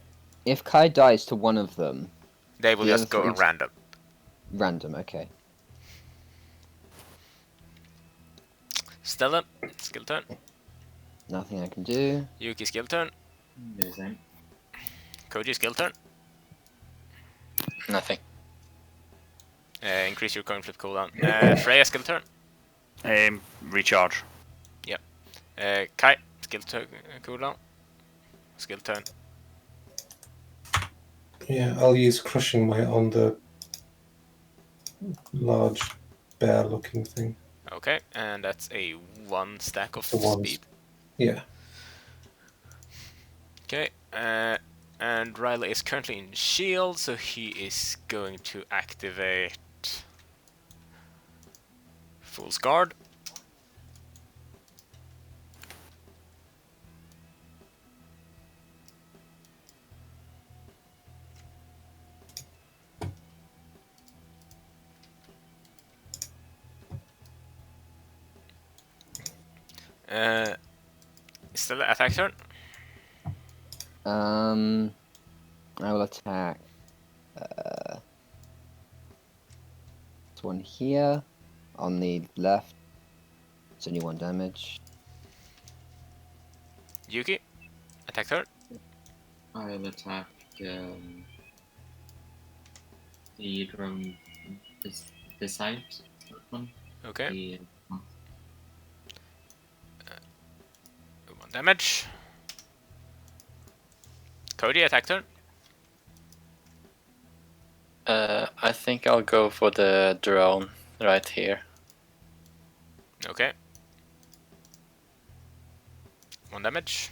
If Kai dies to one of them, They will The just other go three- random. random, okay. Stella, skill turn. Nothing I can do. Yuki, skill turn. The same. Koji, skill turn. Nothing. Increase your coin flip cooldown. Freya, skill turn. Recharge. Kai, skill turn cooldown. Skill turn. Yeah, I'll use Crushing Might on the large bear-looking thing. Okay, and that's a 1 stack of The ones. speed. Yeah. Okay, and Riley is currently in shield, so he is going to activate Fool's Guard. Still attack turn. I will attack. This one here on the left. It's only 1 damage. Yuki, attack turn. I'll attack the drone beside that one. Okay, The, 1 damage. Cody, attack turn. I think I'll go for the drone right here. Okay. 1 damage.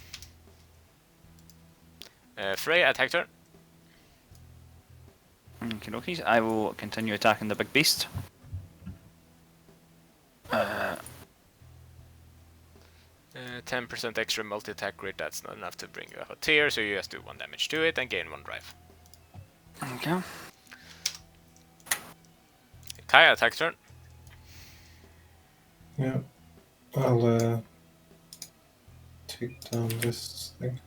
Freya, attack turn. Okay, okay. I will continue attacking the big beast. 10% extra multi-attack rate, that's not enough to bring you up a tier, so you just do 1 damage to it and gain 1 drive. Okay. Kaya, attack turn. Yeah. I'll take down this thing.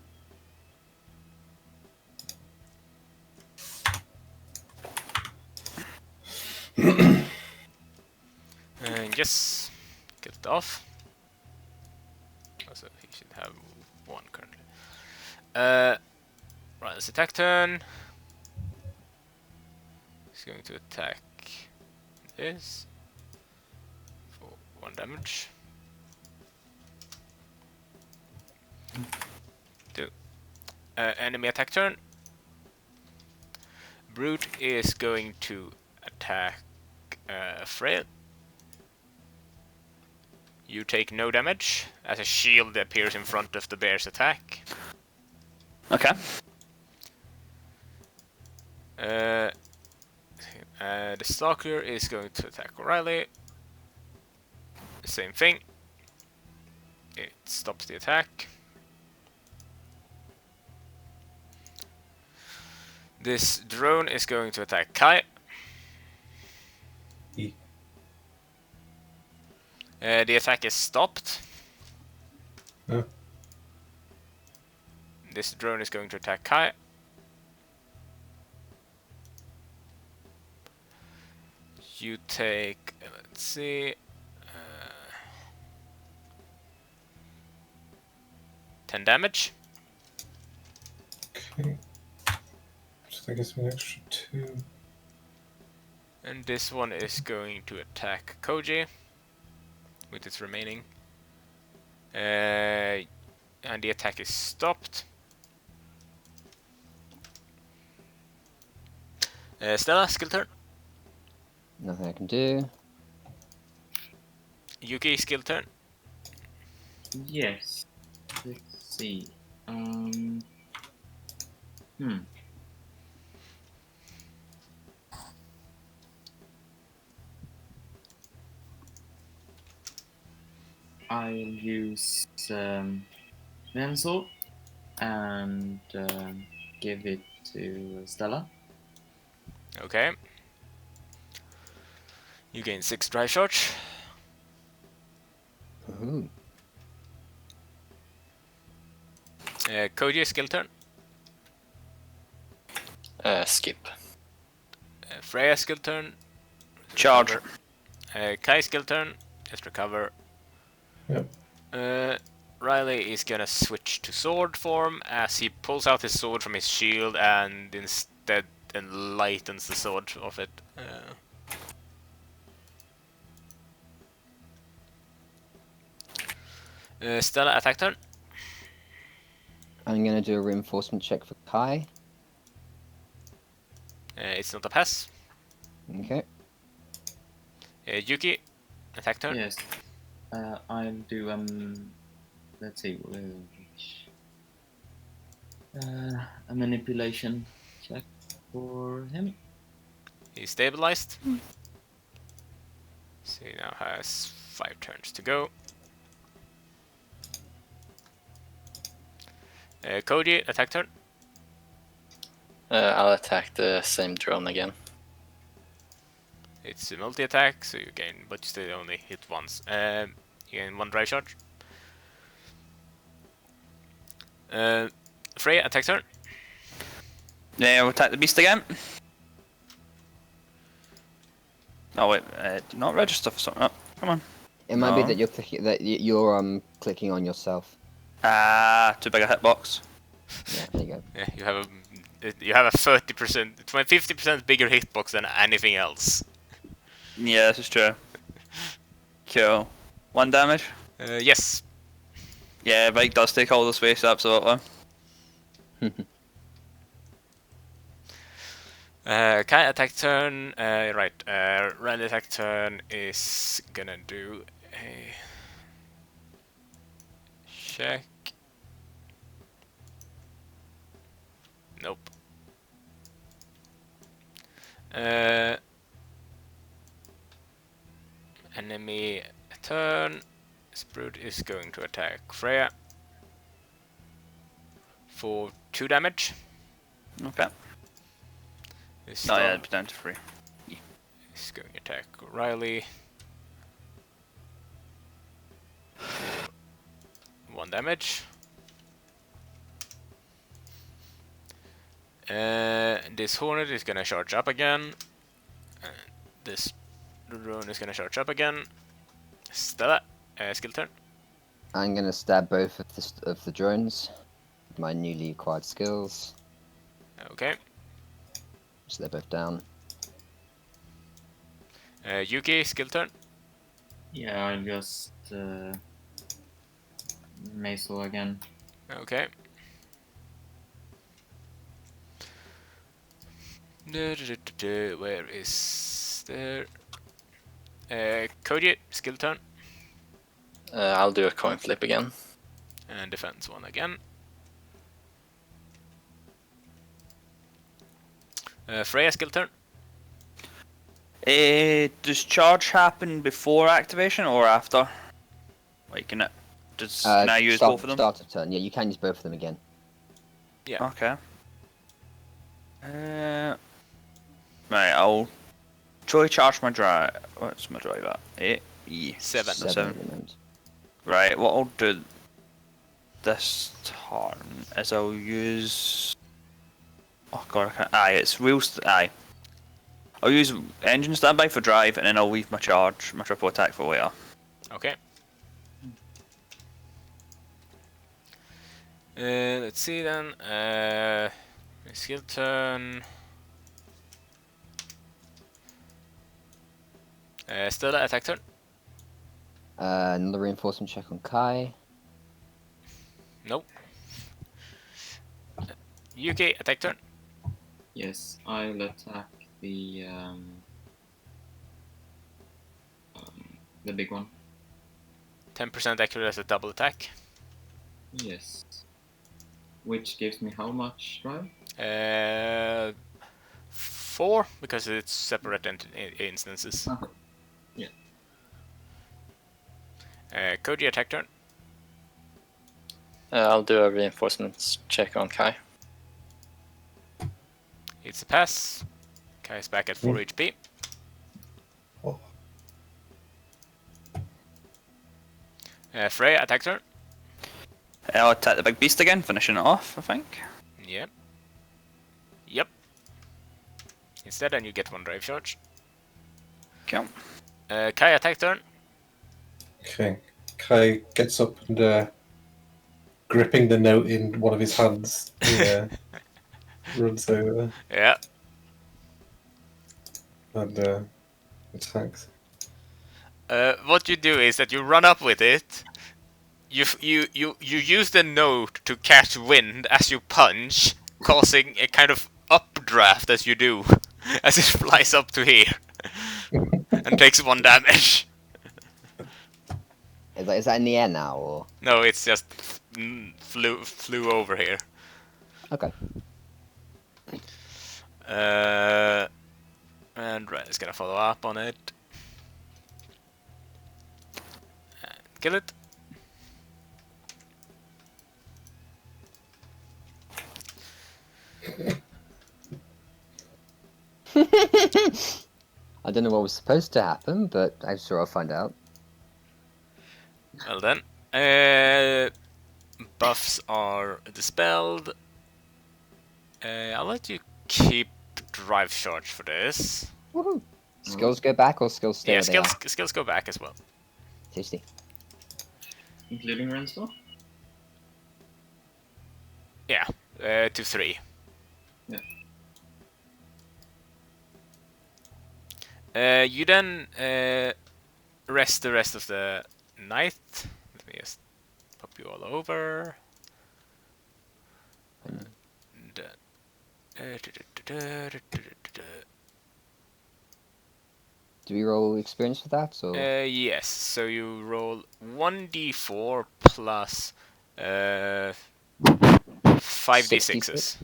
And yes, get it off. Also, he should have 1 currently. Right, it's attack turn. He's going to attack this for 1 damage. 2. Enemy attack turn. Brute is going to attack Freya. You take no damage, as a shield appears in front of the bear's attack. Okay. The Stalker is going to attack O'Reilly. Same thing. It stops the attack. This drone is going to attack Kai. The attack is stopped. Oh. This drone is going to attack Kai. You take, let's see, 10 damage. Okay. So that gives me an extra 2. And this one is going to attack Koji with its remaining. And the attack is stopped. Stella, skill turn. Nothing I can do. Yuki, skill turn. Yes. Let's see. I'll use Venzel and give it to Stella. Okay. You gain 6 drive charge. Ooh. Koji, skill turn. Skip. Freya, skill turn. Charge. Kai, skill turn. Just recover. Yep. Riley is gonna switch to sword form as he pulls out his sword from his shield and instead enlightens the sword of it. Stella, attack turn. I'm gonna do a reinforcement check for Kai. It's not a pass. Okay. Yuki, attack turn. Yes. I'll do let's see, a manipulation check for him. He's stabilized. So he now has 5 turns to go. Koji, attack turn. I'll attack the same drone again. It's a multi-attack, so you gain, but you still only hit once. You gain 1 drive charge. Freya, attack turn. Yeah, we'll attack the beast again. Oh wait, do not register for something. Oh, come on. It might be No. that you're clicking on yourself. Ah, too big a hitbox. Yeah, there you go. Yeah, you have a 30%, 50% bigger hitbox than anything else. Yeah, this is true. Cool. 1 damage. Yes. Yeah, bike does take all the space, absolutely. Kai attack turn. Right. Riley attack turn is gonna do a check. Nope. Enemy turn. This brute is going to attack Freya for 2 damage. Okay. This Oh yeah, dog it'd be down to 3. is going to attack Riley. 1 damage. This Hornet is gonna charge up again. This drone is gonna charge up again. Stella, skill turn. I'm gonna stab both of the drones with my newly acquired skills, Okay. so they're both down. Yuki, skill turn. Yeah, I'll just Mazel again. Okay. Where is there? Koji, skill turn. I'll do a coin flip again. And defense 1 again. Freya, skill turn. Does charge happen before activation or after? Like, can I use both of them? Start of turn. Yeah, you can use both of them again. Yeah. Okay. Right, I'll try charge my drive. What's my drive at? 7. Seven. Element. Right, what I'll do this turn is I'll use. Oh god, I can't. Aye, it's wheels. Aye. I'll use engine standby for drive, and then I'll leave my charge, my triple attack for later. Okay. Let's see then. Skill turn. Still attack turn. Another reinforcement check on Kai. Nope. UK attack turn. Yes, I'll attack the big one. 10% accurate as a double attack. Yes. Which gives me how much drive? 4 because it's separate instances. Okay. Yeah. Koji attack turn. I'll do a reinforcements check on Kai. It's a pass. Kai's back at 4 HP. Oh. Freya attack turn. I'll attack the big beast again, finishing it off, I think. Yep. Yep. Instead, then you get 1 drive charge. Okay. Kai attack turn. Okay. Kai gets up and gripping the note in one of his hands, runs over Yeah. and attacks. What you do is that you run up with it. You use the note to catch wind as you punch, causing a kind of updraft as you do, as it flies up to here, and takes 1 damage. Is that in the air now, or? No, it's just flew over here. Okay. And Red is gonna follow up on it. And kill it. I don't know what was supposed to happen, but I'm sure I'll find out. Well then, buffs are dispelled. I'll let you keep drive charge for this. Woohoo! Skills go back or skills stay Yeah, where they are? skills go back as well. Tasty. Including Renstor? Yeah, to 3. Yeah. You then rest the rest of the night. Let me just pop you all over. And, Do we roll experience for that, or? yes, so you roll 1d4 plus 5d6s.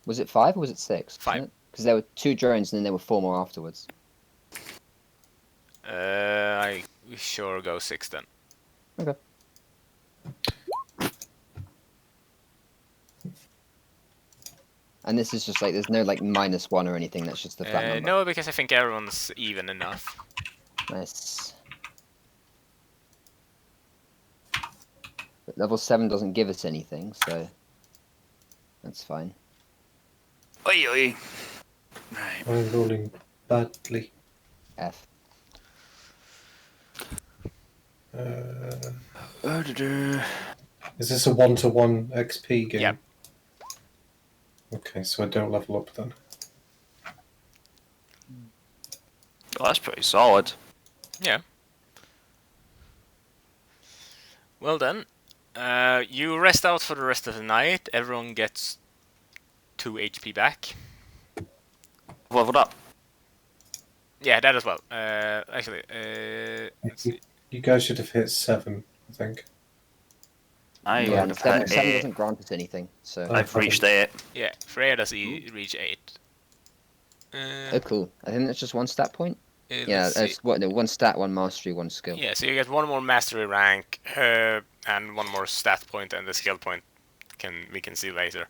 Was it 5 or was it 6? 5. Because there were 2 drones and then there were 4 more afterwards. I sure go 6 then. Okay. And this is just like, there's no like -1 or anything, that's just the flat number. No, because I think everyone's even enough. Nice. But level 7 doesn't give us anything, so that's fine. Oi oi. Right. I'm rolling badly. F. Is this a 1-to-1 XP game? Yep. Okay, so I don't level up then. Oh, that's pretty solid. Yeah. Well then, you rest out for the rest of the night. Everyone gets 2 HP back. Leveled up. Yeah, that as well. Actually, let's see. You guys should have hit 7, I think. I Yeah, would and have 7 hit 8. doesn't grant us anything, so. I've reached 8. Yeah, Freya does reach 8. Oh, cool. I think that's just 1 stat point. Yeah, let's see. it's what? No, 1 stat, 1 mastery, 1 skill. Yeah, so you get 1 more mastery rank and 1 more stat point, and the skill point we can see later.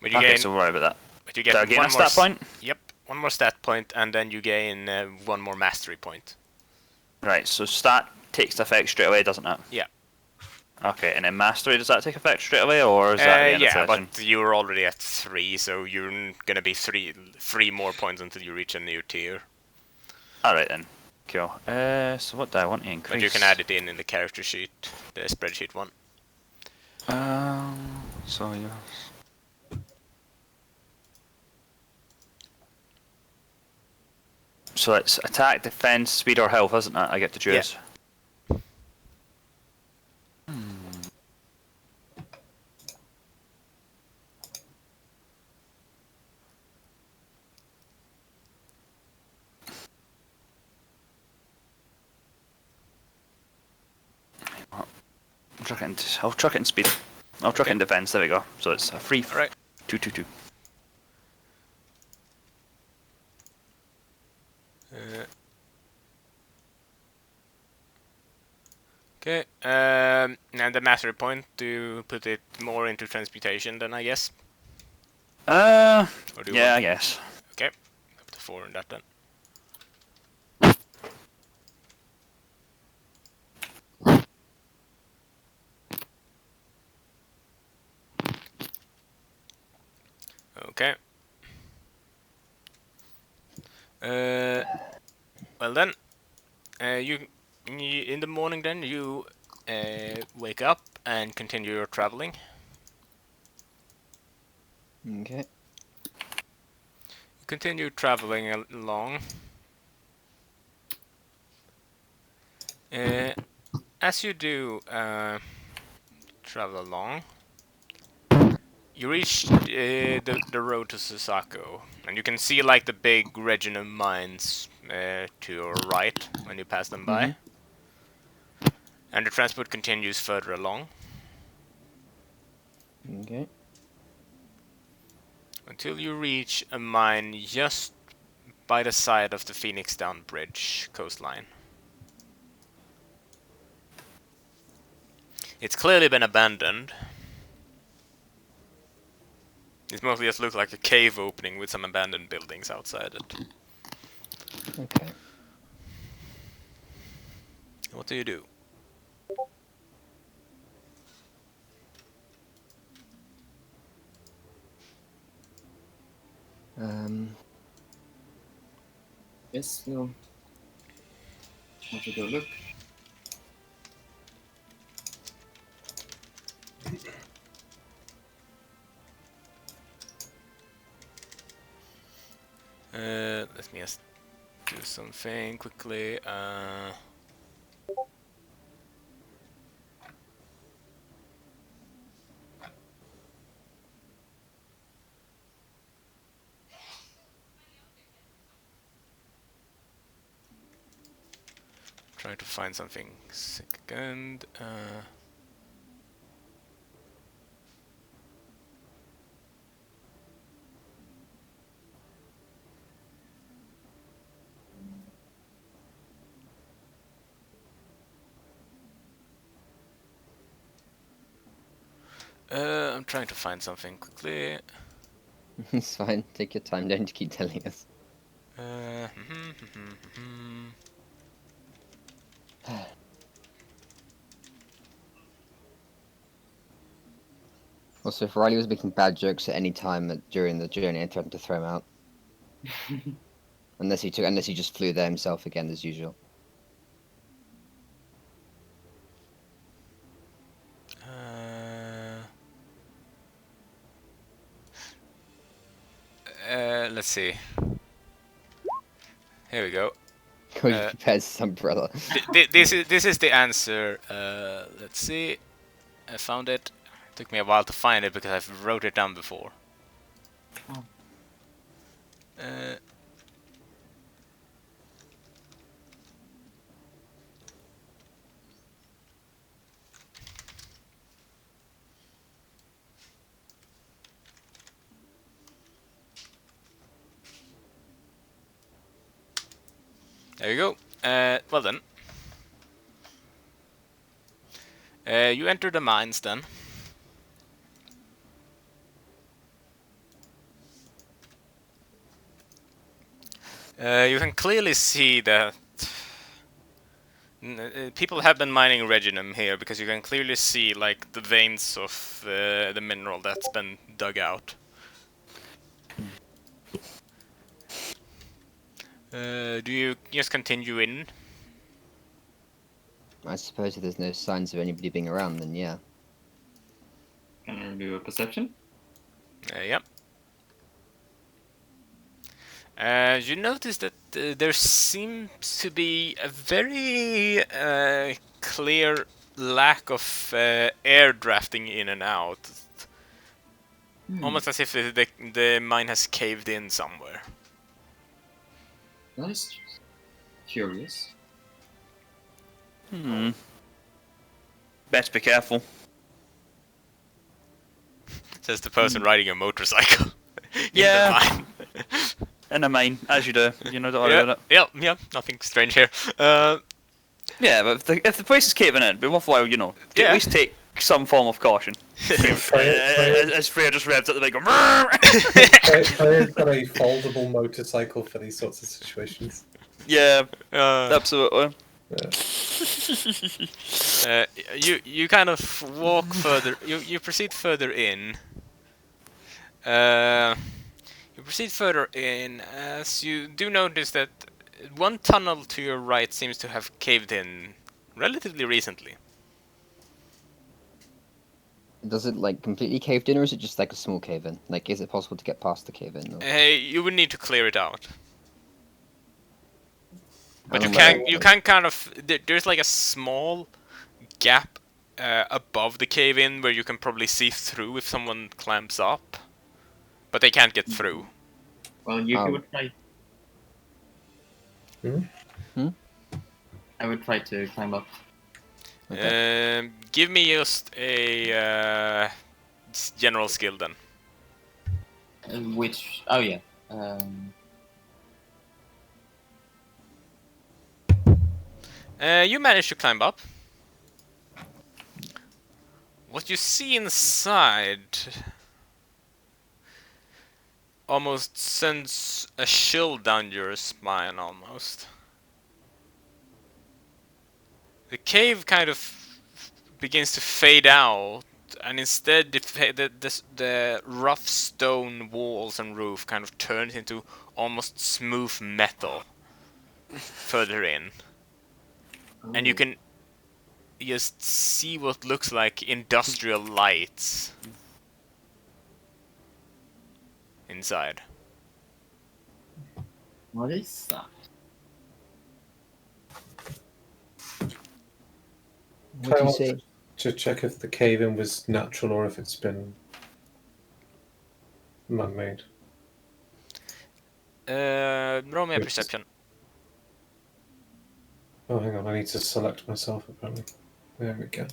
But you Okay, gain. so we're over that. But you get Do I gain one a more stat point? Yep, 1 more stat point, and then you gain 1 more mastery point. Right, so stat takes effect straight away, doesn't it? Yeah. Okay, and then mastery, does that take effect straight away, or is that at the end of the Yeah, session? but you're already at 3, so you're gonna be three more points until you reach a new tier. Alright then. Cool. So what do I want to increase? But you can add it in the character sheet, the spreadsheet one. So yeah. So it's attack, defense, speed, or health, isn't it? I get to choose. I'll chuck it in speed. I'll chuck it in defense. There we go. So it's a free. All right. 222. Okay. And the mastery point, to put it more into transmutation, then I guess. Or do you Yeah, want- I guess. Okay. Up to 4 in that then. Okay. Well then, you in the morning then you wake up and continue your traveling. Okay. You continue traveling along. As you do travel along, you reach the road to Susako, and you can see like the big Reginum mines to your right when you pass them by. And the transport continues further along Okay. until you reach a mine just by the side of the Phoenix Down Bridge coastline. It's clearly been abandoned. It mostly just looks like a cave opening with some abandoned buildings outside it. Okay. What do you do? Yes, we'll have a go look. Let me just do something quickly. Try to find something. Second. I'm trying to find something quickly. It's fine. Take your time. Don't keep telling us. Uh, Also, if Riley was making bad jokes at any time during the journey, I threatened to throw him out. Unless he just flew there himself again as usual. let's see. Here we go. He prepares his umbrella. This is the answer. Let's see. I found it. Took me a while to find it because I've wrote it down before. Oh. There you go. Well then. You enter the mines then. You can clearly see that People have been mining reginum here because you can clearly see like the veins of the mineral that's been dug out. Do you just continue in? I suppose if there's no signs of anybody being around, then yeah. Can I do a perception? Yep. You notice that there seems to be a very clear lack of air drafting in and out. Almost as if the mine has caved in somewhere. That is curious. Best be careful. Says the person riding a motorcycle. in Yeah. the mine. In a mine, as you do. You know, don't worry about it. Yeah, nothing strange here. Yeah, but if the place is caving in, it'd be worthwhile, you know, Yeah. at least take some form of caution. As Freya just revs at the big Freya's got a foldable motorcycle for these sorts of situations. Yeah, uh, absolutely. you kind of walk further. You proceed further in. You proceed further in as you do notice that one tunnel to your right seems to have caved in relatively recently. Does it like completely caved in, or is it just like a small cave in? Like, is it possible to get past the cave in? You would need to clear it out. But you Okay. can kind of there's like a small gap above the cave in where you can probably see through if someone climbs up, but they can't get through. Well, you Um, would try. Hmm? I would try to climb up. Give me just a general skill then. Which? Oh yeah. You manage to climb up. What you see inside almost sends a chill down your spine almost. The cave kind of begins to fade out, and instead the rough stone walls and roof kind of turns into almost smooth metal further in. And you can just see what looks like industrial lights inside. What is that? What do you say? To check if the cave-in was natural or if it's been man-made. Roll me a Yes. perception. Oh, hang on, I need to select myself, apparently. There we go.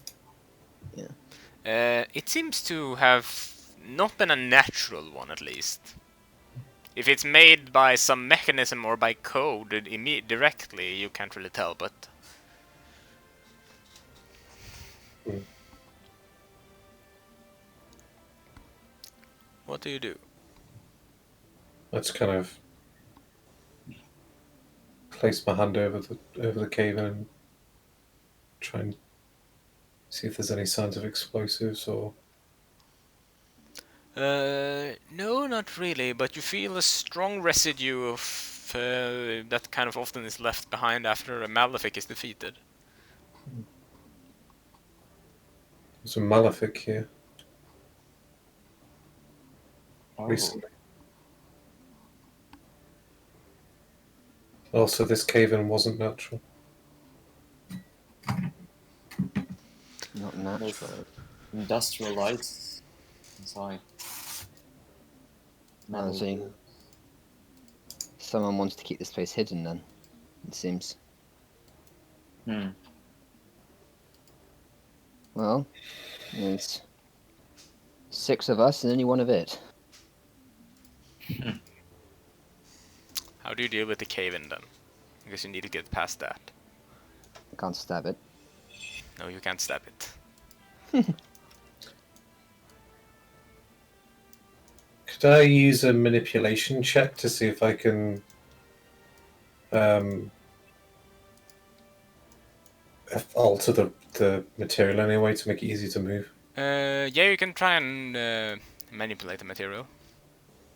It seems to have not been a natural one, at least. If it's made by some mechanism or by code directly, you can't really tell, but... What do you do? Let's kind of place my hand over the cave-in and try and see if there's any signs of explosives or... No, not really, but you feel a strong residue of that kind of often is left behind after a malefic is defeated. There's a malefic here Oh. recently. Also, this cave-in wasn't natural. Not natural. Industrial lights inside. I see. Someone wants to keep this place hidden, then. It seems. Well, there's 6 of us and only 1 of it. How do you deal with the cave-in then? Because you need to get past that. I can't stab it. No, you can't stab it. Could I use a manipulation check to see if I can alter the material anyway to make it easy to move? Yeah, you can try and manipulate the material.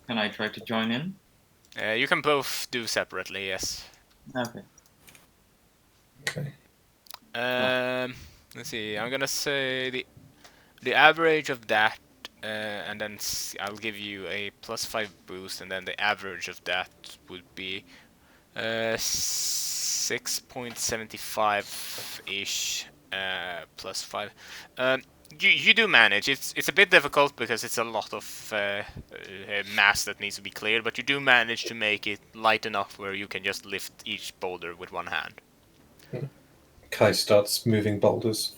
Can I try to join in? You can both do separately, yes. Okay. Okay. Let's see. I'm gonna say the average of that, and then I'll give you a +5 boost, and then the average of that would be 6.75 ish +5. You do manage. It's a bit difficult because it's a lot of mass that needs to be cleared, but you do manage to make it light enough where you can just lift each boulder with one hand. Kai starts moving boulders.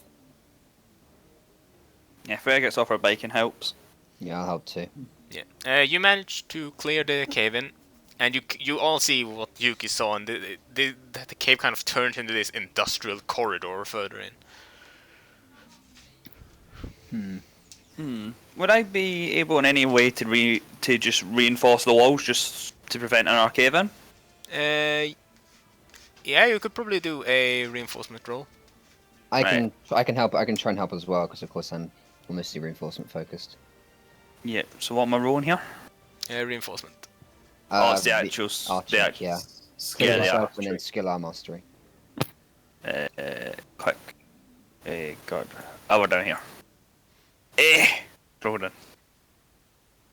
Yeah, Freya gets off her bike and helps. Yeah, I'll help too. Yeah. You manage to clear the cave in, and you all see what Yuki saw, and the cave kind of turned into this industrial corridor further in. Would I be able in any way to just reinforce the walls just to prevent another cave in? Yeah, you could probably do a reinforcement roll. I Right. can help. I can try and help as well because of course I'm mostly reinforcement focused. Yeah. So what am I rolling here? Reinforcement. Oh, it's the The actual. archery, yeah. Skill Yeah, the yourself and archery. then skill our mastery. Quick. God. Oh, we're down here. Throw it in.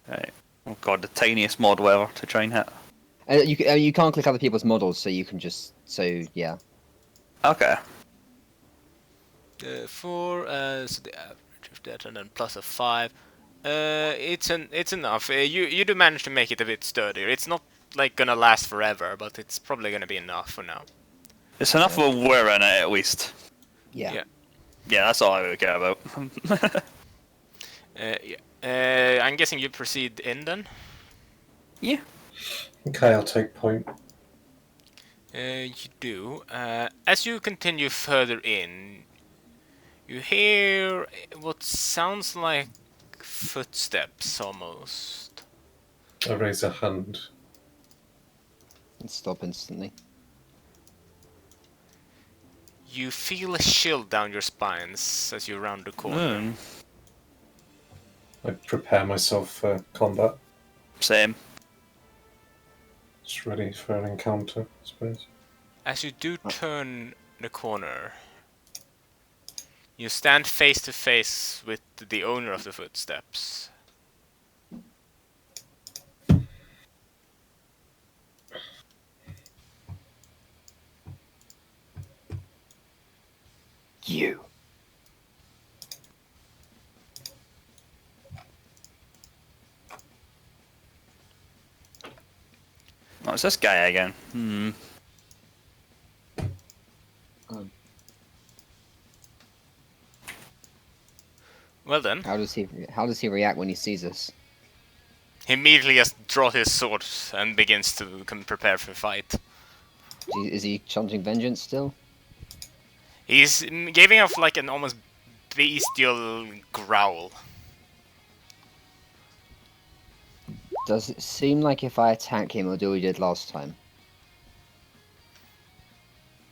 Right. Oh god, the tiniest mod ever to try and hit. You can't click other people's models, so you can just yeah. Okay. 4, so the average of that, and then plus a 5. It's enough. You do manage to make it a bit sturdier. It's not like gonna last forever, but it's probably gonna be enough for now. It's enough of a wear in it at least. Yeah. Yeah. Yeah, that's all I would care about. Yeah. I'm guessing you proceed in then. Yeah. Okay, I'll take point. You do. As you continue further in, you hear what sounds like footsteps almost. I raise a hand. And stop instantly. You feel a chill down your spines as you round the corner. I prepare myself for combat. Same. Just ready for an encounter, I suppose. As you do turn the corner, you stand face to face with the owner of the footsteps. You. Oh, it's this guy again. Well then, How does he react when he sees us? he immediately just draws his sword and begins to prepare for fight. Is he chanting vengeance still? He's giving off like an almost bestial growl. Does it seem like if I attack him, he'll do what he did last time?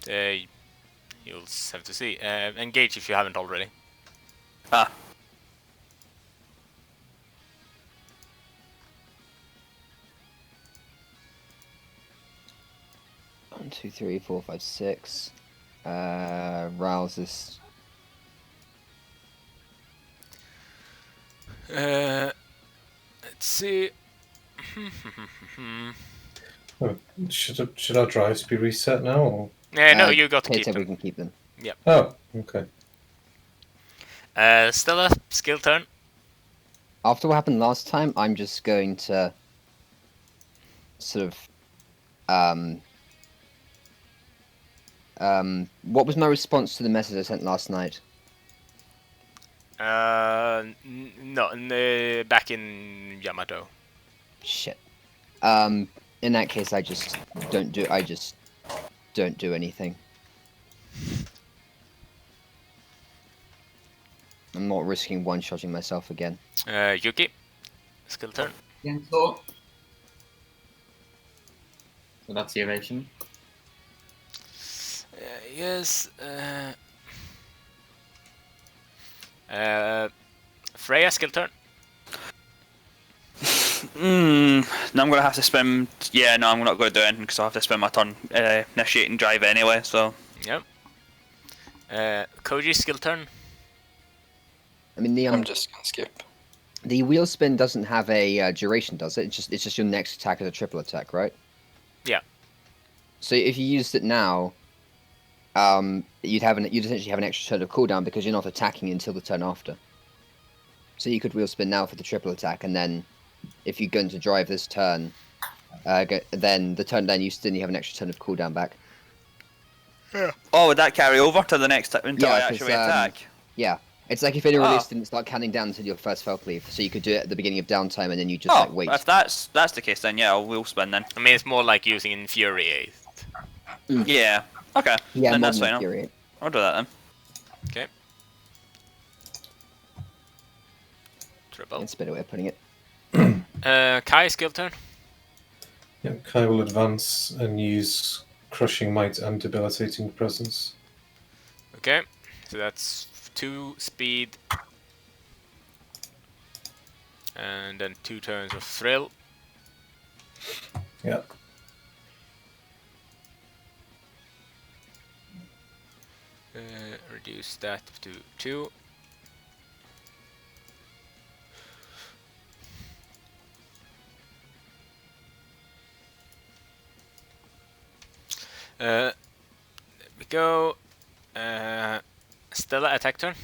You'll have to see. Engage if you haven't already. Ah. 1, 2, 3, 4, 5, 6. Rouses. Let's see. Should our drives be reset now? Or? No, you got to Kate keep said we them. can keep them. Oh, okay. Stella, skill turn. After what happened last time, I'm just going to sort of what was my response to the message I sent last night? No, back in Yamato. Shit. In that case, I just don't do anything. I'm not risking one-shotting myself again. Yuki, skill turn. Yeah, so that's the evasion. Yes. Freya, skill turn. Now I'm gonna have to spend. Yeah, no, I'm not gonna do anything because I have to spend my turn initiating drive anyway. So Yep. Koji, skill turn. I mean, the I'm just gonna skip. the wheel spin doesn't have a duration, does it? It's just your next attack is a triple attack, right? Yeah. So if you used it now, you'd essentially have an extra turn of cooldown because you're not attacking until the turn after. So you could wheel spin now for the triple attack, and then if you're going to drive this turn, then the turn then you still have an extra turn of cooldown back. oh, would that carry over to the next until I 'cause, actually attack? Yeah, it's like if any release Ah. didn't start counting down until your first fell cleave, so you could do it at the beginning of downtime, and then you just like Oh, wait. if that's the case, then yeah, I'll wheel spin then. I mean, it's more like using Infuriate. Yeah. Okay. Yeah, then that's modern fine. infuriate. I'll do that then. Okay. Triple. It's a better way of putting it. Kai, skill turn. Yeah, Kai will advance and use Crushing Might and Debilitating Presence. Okay. So that's 2 speed. And then 2 turns of Thrill. Yeah. Reduce that to 2. There we go. Stella, attack turn.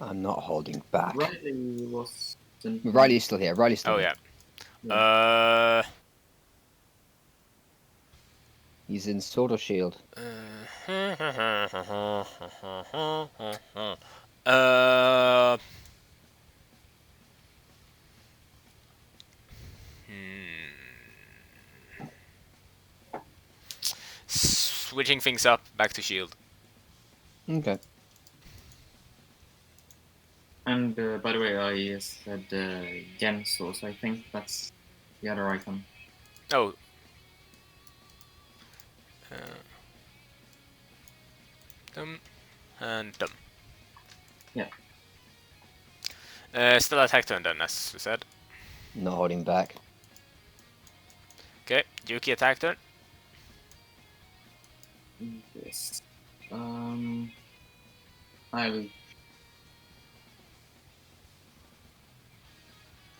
I'm not holding back. Riley was. Riley's still here. Riley's still Oh, here. yeah. He's in sword or shield. Switching things up, back to shield. Okay. And by the way, I said Genso, so I think that's the other icon. Oh. Dum and dum. Yeah. Still attack turn then, as we said. Not holding back. Okay, Yuki attack turn. Yes. I'll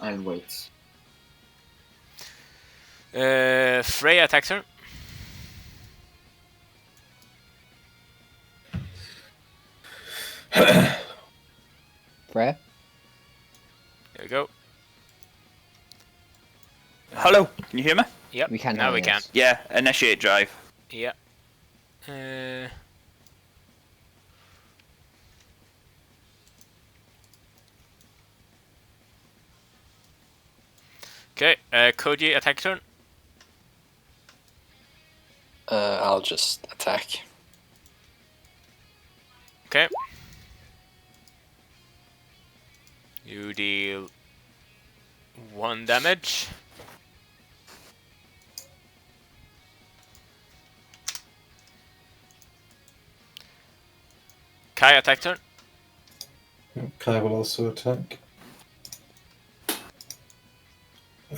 wait. Freya attack turn. Freya? There we go. Hello, can you hear me? Yep. We can now now, we can. yes. Yeah, initiate drive. Yeah. Okay, Koji attack turn. I'll just attack. Okay. You deal 1 damage. Kai attack turn. Yeah, Kai will also attack.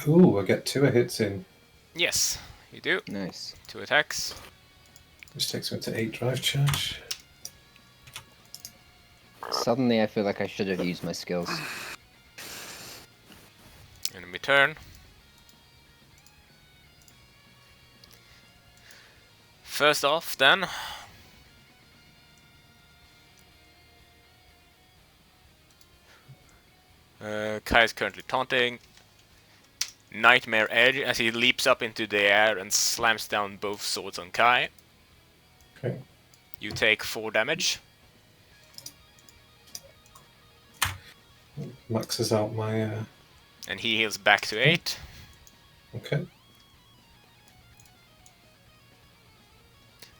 Ooh, I get 2 hits in, Yes, you do. Nice. 2 attacks. which takes me to 8 drive charge. Suddenly I feel like I should have used my skills. Enemy turn. First off, then. Kai is currently taunting. Nightmare Edge as he leaps up into the air and slams down both swords on Kai. Okay. You take 4 damage. Maxes out my. And he heals back to 8. Okay.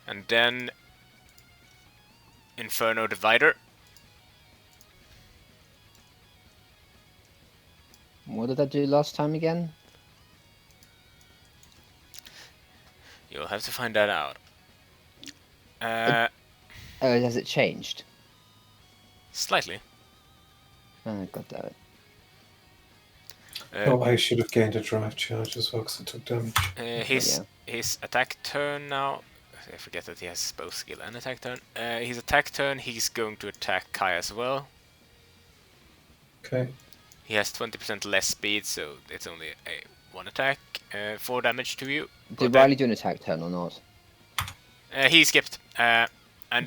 And then Inferno Divider. What did I do last time again? You'll have to find that out. Oh, has it changed? Slightly. God damn it. Oh, I should have gained a drive charge as well because I took damage. His attack turn now. I forget that he has both skill and attack turn. His attack turn, he's going to attack Kai as well. Okay. He has 20% less speed, so it's only a 1 attack. 4 damage to you. Did Riley do an attack turn or not? He skipped. And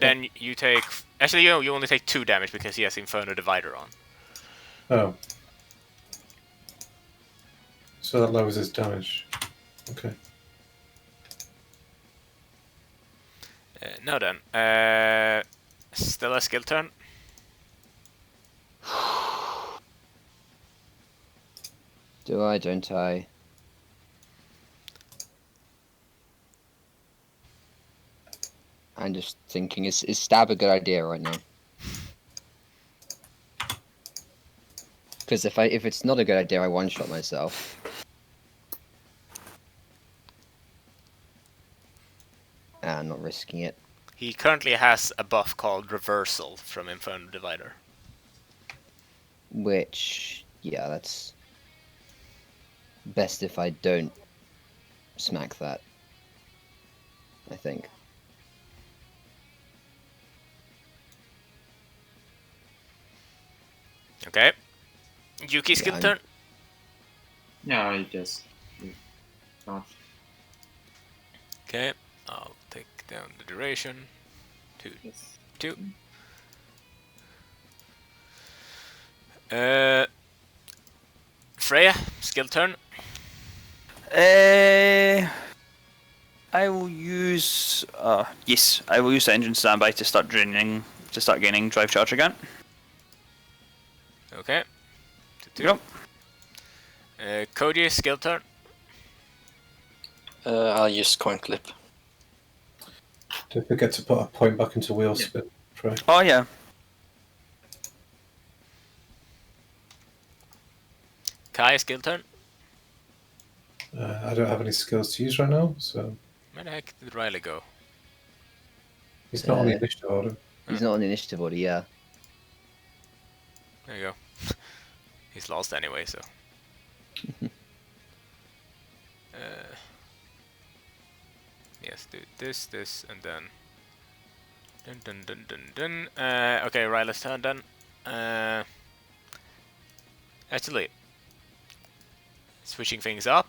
then you take... Actually, you only take 2 damage because he has Inferno Divider on. Oh. So that lowers his damage. Okay. Now then. Stella skill turn. Do I, don't I? I'm just thinking, is stab a good idea right now? Because if it's not a good idea, I one-shot myself. I'm not risking it. He currently has a buff called Reversal from Inferno Divider. Which, yeah, that's best if I don't smack that, I think. Okay. Yuki skill I'm- turn. Yeah, I just dodge. Okay. I'll take down the duration. Yes. 2. Freya, skill turn. I will use. Yes, I will use the engine standby to start gaining drive charge again. Okay. 2. Yep. Koji, skill turn. I'll use coin clip. Don't forget to put a point back into wheel spin. Right. Oh yeah. Kai, skill turn. I don't have any skills to use right now, so Where the heck did Riley go? he's not on the Uh, initiative order. He's not on the initiative order, yeah. There you go. He's lost anyway, so. Yes, do this, and then. Dun dun dun dun dun. Okay, Riley's turn then. Actually, switching things up.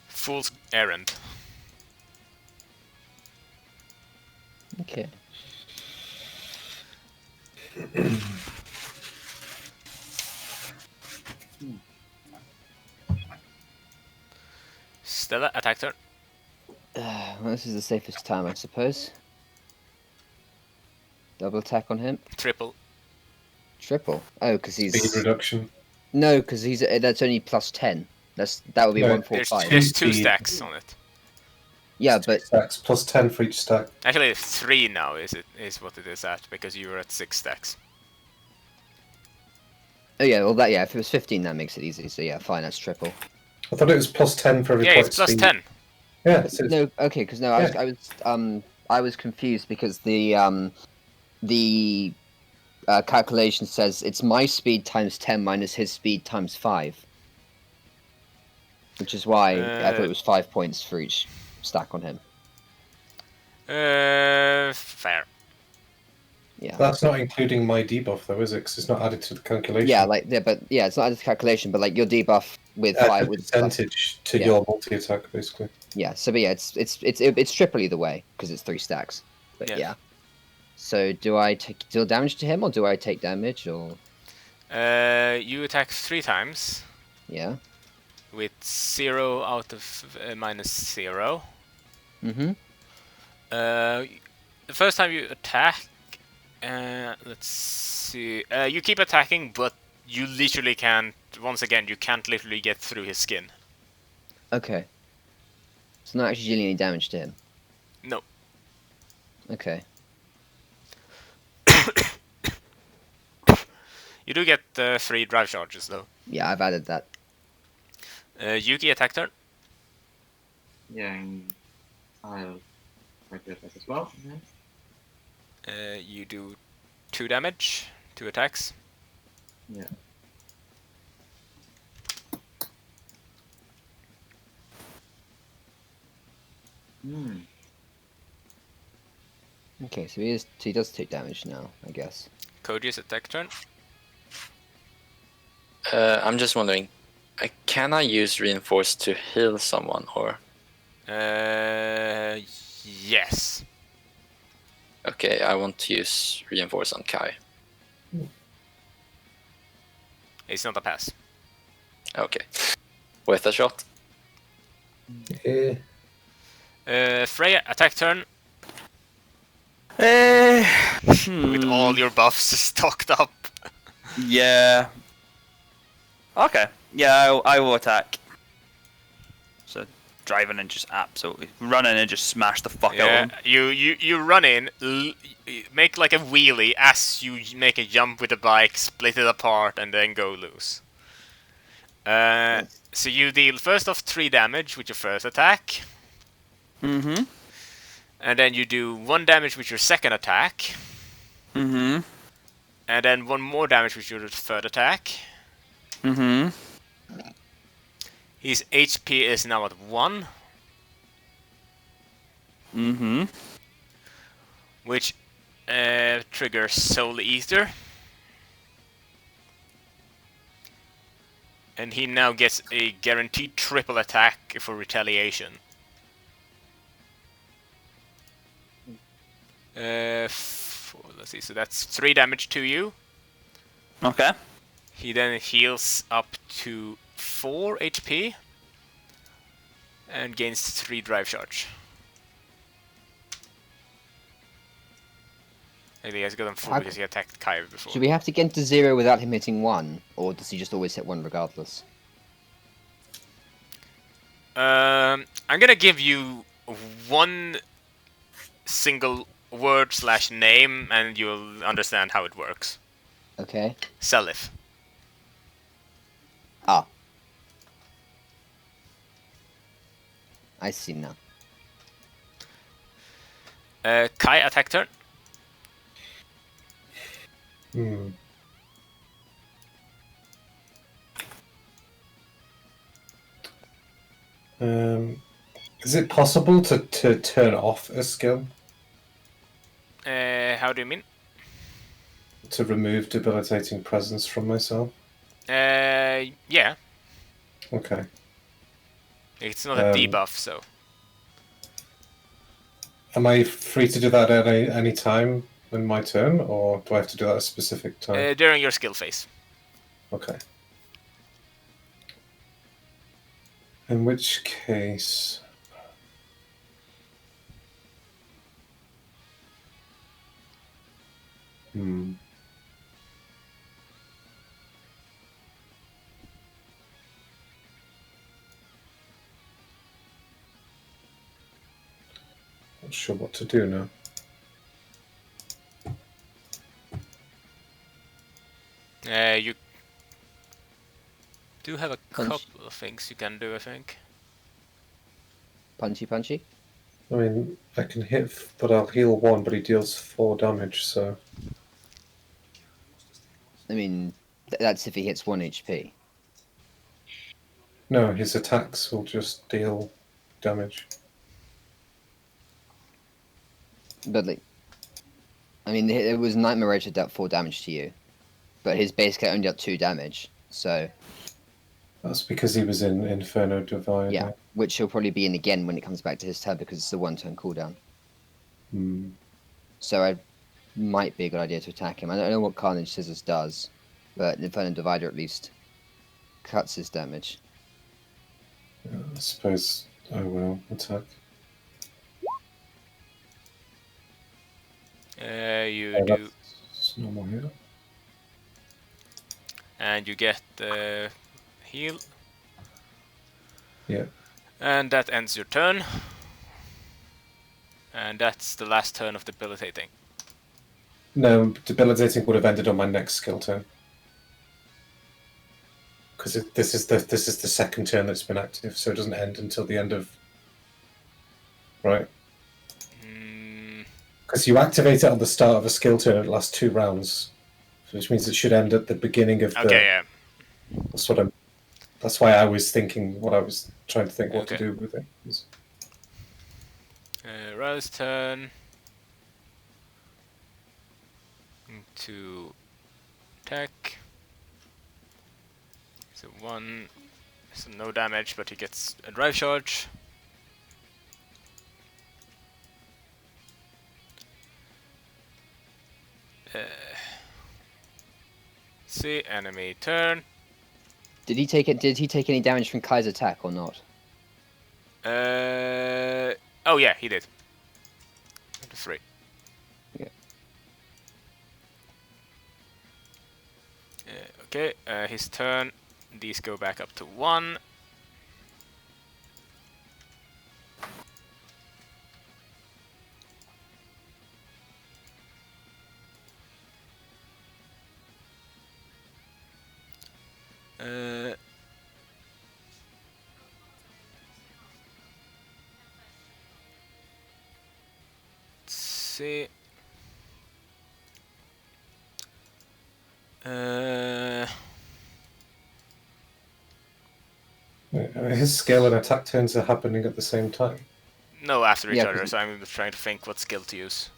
Fool's errand. Okay. Stella, attack turn. Well, this is the safest time, I suppose. Double attack on him. Triple. Triple. Oh, because Speed he's reduction. no, because he's that's only plus 10. That would be No, 145. There's 2 Speed. stacks on it. Yeah, It's two but stacks plus 10 for each stack. Actually, 3 now is what it is at because you were at 6 stacks. oh yeah, well that yeah, if it was 15, that makes it easy. So yeah, fine, that's triple. I thought it was plus 10 for every Yeah, point it's plus speed. 10. Yeah, it says, No, okay, because no, I was confused because the calculation says it's my speed times 10 minus his speed times 5, which is why I thought it was 5 points for each stack on him. Fair. Yeah. that's not including my debuff though, is it? Because it's not added to the calculation. Yeah, it's not a calculation, but like your debuff with Add 5 a with percentage to yeah. your multi attack basically. yeah. So but yeah, it's triple either way because it's 3 stacks. But Yeah. yeah. So do I deal damage to him or do I take damage or You attack 3 times yeah? with 0 out of minus 0. Mm-hmm. The first time you attack, let's see. You keep attacking, but you literally can't. Once again, you can't literally get through his skin. Okay. So not actually dealing any damage to him. No. Okay. You do get 3 drive charges though. Yeah, I've added that. Yuki attack turn. Yeah, and I'll try to attack as well. Yeah. You do 2 damage, 2 attacks. Yeah. Hmm. Okay, so he does take damage now, I guess. Koji's attack turn. I'm just wondering, can I use reinforce to heal someone, or Yes. okay, I want to use reinforce on Kai. It's not a pass. Okay, worth a shot. Eh, Freya, attack turn Eh, with all your buffs stocked up. Yeah. Okay. Yeah, I will attack. So driving and just absolutely running and just smash the fuck out Yeah, of him. you run in, make like a wheelie as you make a jump with the bike, split it apart, and then go loose. So you deal first off 3 damage with your first attack, Mm-hmm. and then you do 1 damage with your second attack, Mm-hmm. and then 1 more damage with your third attack. Mm-hmm. His HP is now at 1, Mm-hmm. which triggers Soul Eater. And he now gets a guaranteed triple attack for retaliation. Let's see, so that's 3 damage to you. Okay. He then heals up to 4 HP and gains 3 drive charge. And he has gotten 4 because he attacked Kai before. Should we have to get to 0 without him hitting 1, or does he just always hit 1 regardless? I'm gonna give you 1 single word / name, and you'll understand how it works. Okay. Selif. Ah. I see now. Kai, attack turn. hmm. Is it possible to turn off a skill? How do you mean? To remove debilitating presence from myself? Yeah. Okay. It's not a debuff, so. Am I free to do that at any time in my turn, or do I have to do that at a specific time? During your skill phase. Okay. In which case... Hmm. Not sure what to do now. You do have a Punch. couple of things you can do, I think. Punchy, punchy. I mean, I can hit, but I'll heal 1, but he deals 4 damage, so... I mean, that's if he hits 1 HP. No, his attacks will just deal damage. But, like, I mean, it was Nightmare Rage that dealt 4 damage to you. But his base cat only dealt 2 damage, so... That's because he was in Inferno Divide. Yeah, which he'll probably be in again when it comes back to his turn because it's a 1-turn cooldown. Hmm. So it might be a good idea to attack him. I don't know what Carnage Scissors does, but Inferno Divider at least cuts his damage. Yeah, I suppose I will attack. You Oh, do, that's normal here. and you get heal, Yeah. and that ends your turn. And that's the last turn of debilitating. No, debilitating would have ended on my next skill turn. Because this is the second turn that's been active, so it doesn't end until the end of right? Mm, Because you activate it at the start of a skill turn, it lasts 2 rounds, which means it should end at the beginning of the. okay, yeah. That's what I'm. That's why I was thinking what I was trying to think what to Okay. do with it. Riley's turn. To attack. So 1. So no damage, but he gets a drive charge. See, enemy turn. Did he take it? Did he take any damage from Kai's attack or not? Oh yeah, he did. 3. Yeah. Okay, his turn. These go back up to 1. Let's see. His skill and attack turns are happening at the same time. No, after each Yeah, other. 'cause- So I'm trying to think what skill to use.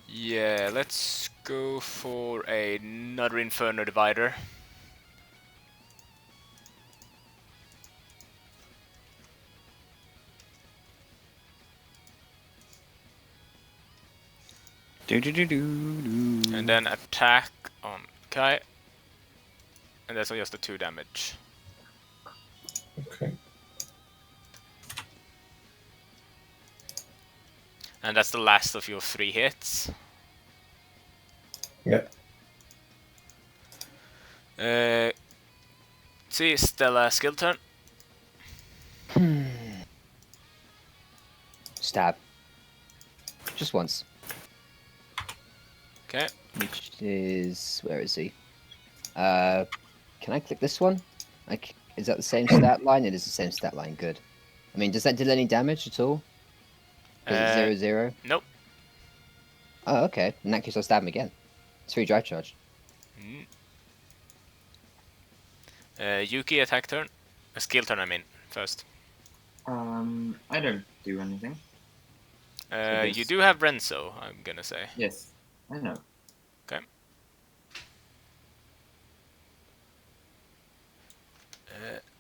Yeah, let's go for another Inferno Divider. And then attack on Kai. And that's just the 2 damage. Okay. And that's the last of your 3 hits. Yeah. See, Stella skill turn. Stab. Just once. Okay. Which is where is he? Can I click this one? Like, is that the same stat line? It is the same stat line. Good. I mean, does that deal any damage at all? Is it 0/0? Nope. Oh, okay. In that case, I'll stab him again. It's 3 drive charge. Yuki attack turn. Skill turn, I mean, first. I don't do anything. You do have Renzo, I'm gonna say. Yes, I know. Okay.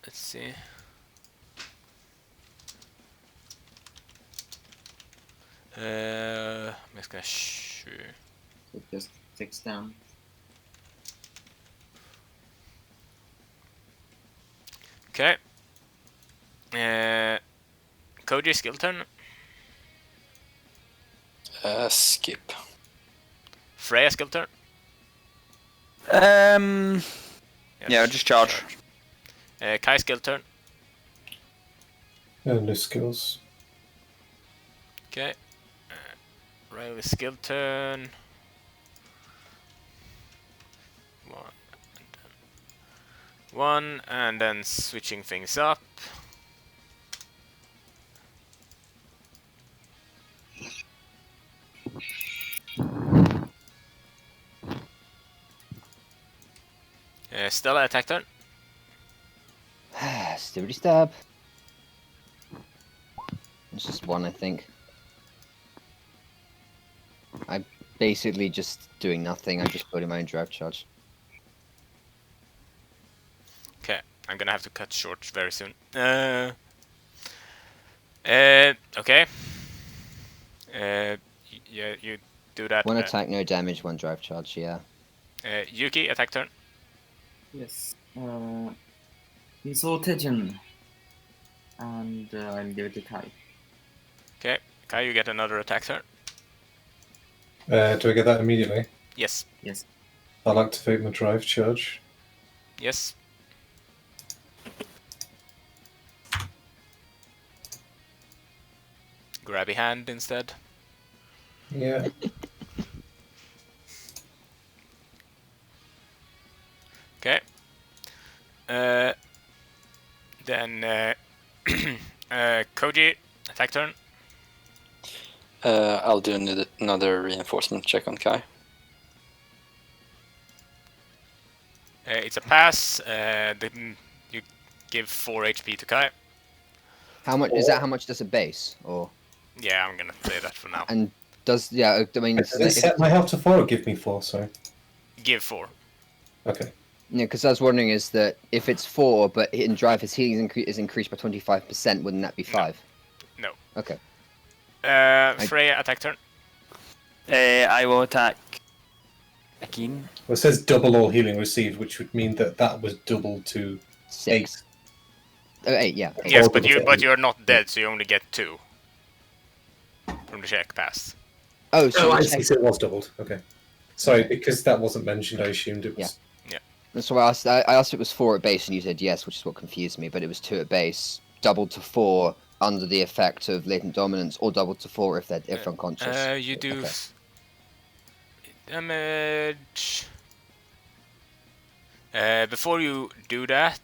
Let's see. I'm just gonna So it just ticks down. Okay. Koji skill turn. Skip. Freya skill turn. Yeah, just charge. Kai skill turn. No skills. Okay. Riley skill turn. 1, and then switching things up. Stella attack turn. Stibbity stab. It's just 1, I think. I'm basically just doing nothing. I'm just putting my own drive charge. Okay, I'm gonna have to cut short very soon. Okay. Yeah, you do that. 1 attack, no damage, 1 drive charge, yeah. Yuki attack turn. Yes. He's all Tijan. And I'll give it to Kai. Okay, Kai, you get another attack turn. Do I get that immediately? Yes. Yes. I'll activate my drive charge. Yes. Grabby hand instead. Yeah. Okay. Then Koji, attack turn. I'll do another reinforcement check on Kai. It's a pass. You give 4 HP to Kai. How much is that? How much does it base? Or Yeah, I'm gonna say that for now. and does I mean Does it set my health to 4 or give me 4? Sorry. Give 4. Okay. yeah, because I was wondering is that if it's 4, but in drive his healing is increased by 25%, wouldn't that be 5? No. Okay. Freya, attack turn. I will attack again. Well, it says double all healing received, which would mean that that was doubled to 6. 8. 8, yeah. 8. Yes, Or but double to 8. you're not dead, so you only get 2 from the check pass. Oh, so Oh, the I check- see. So it was doubled. Okay. Sorry, because that wasn't mentioned, I assumed it was. That's why I asked if it was 4 at base, and you said yes, which is what confused me. But it was 2 at base, doubled to 4 under the effect of latent dominance, or doubled to 4 if they're unconscious. You do Okay. damage. Before you do that,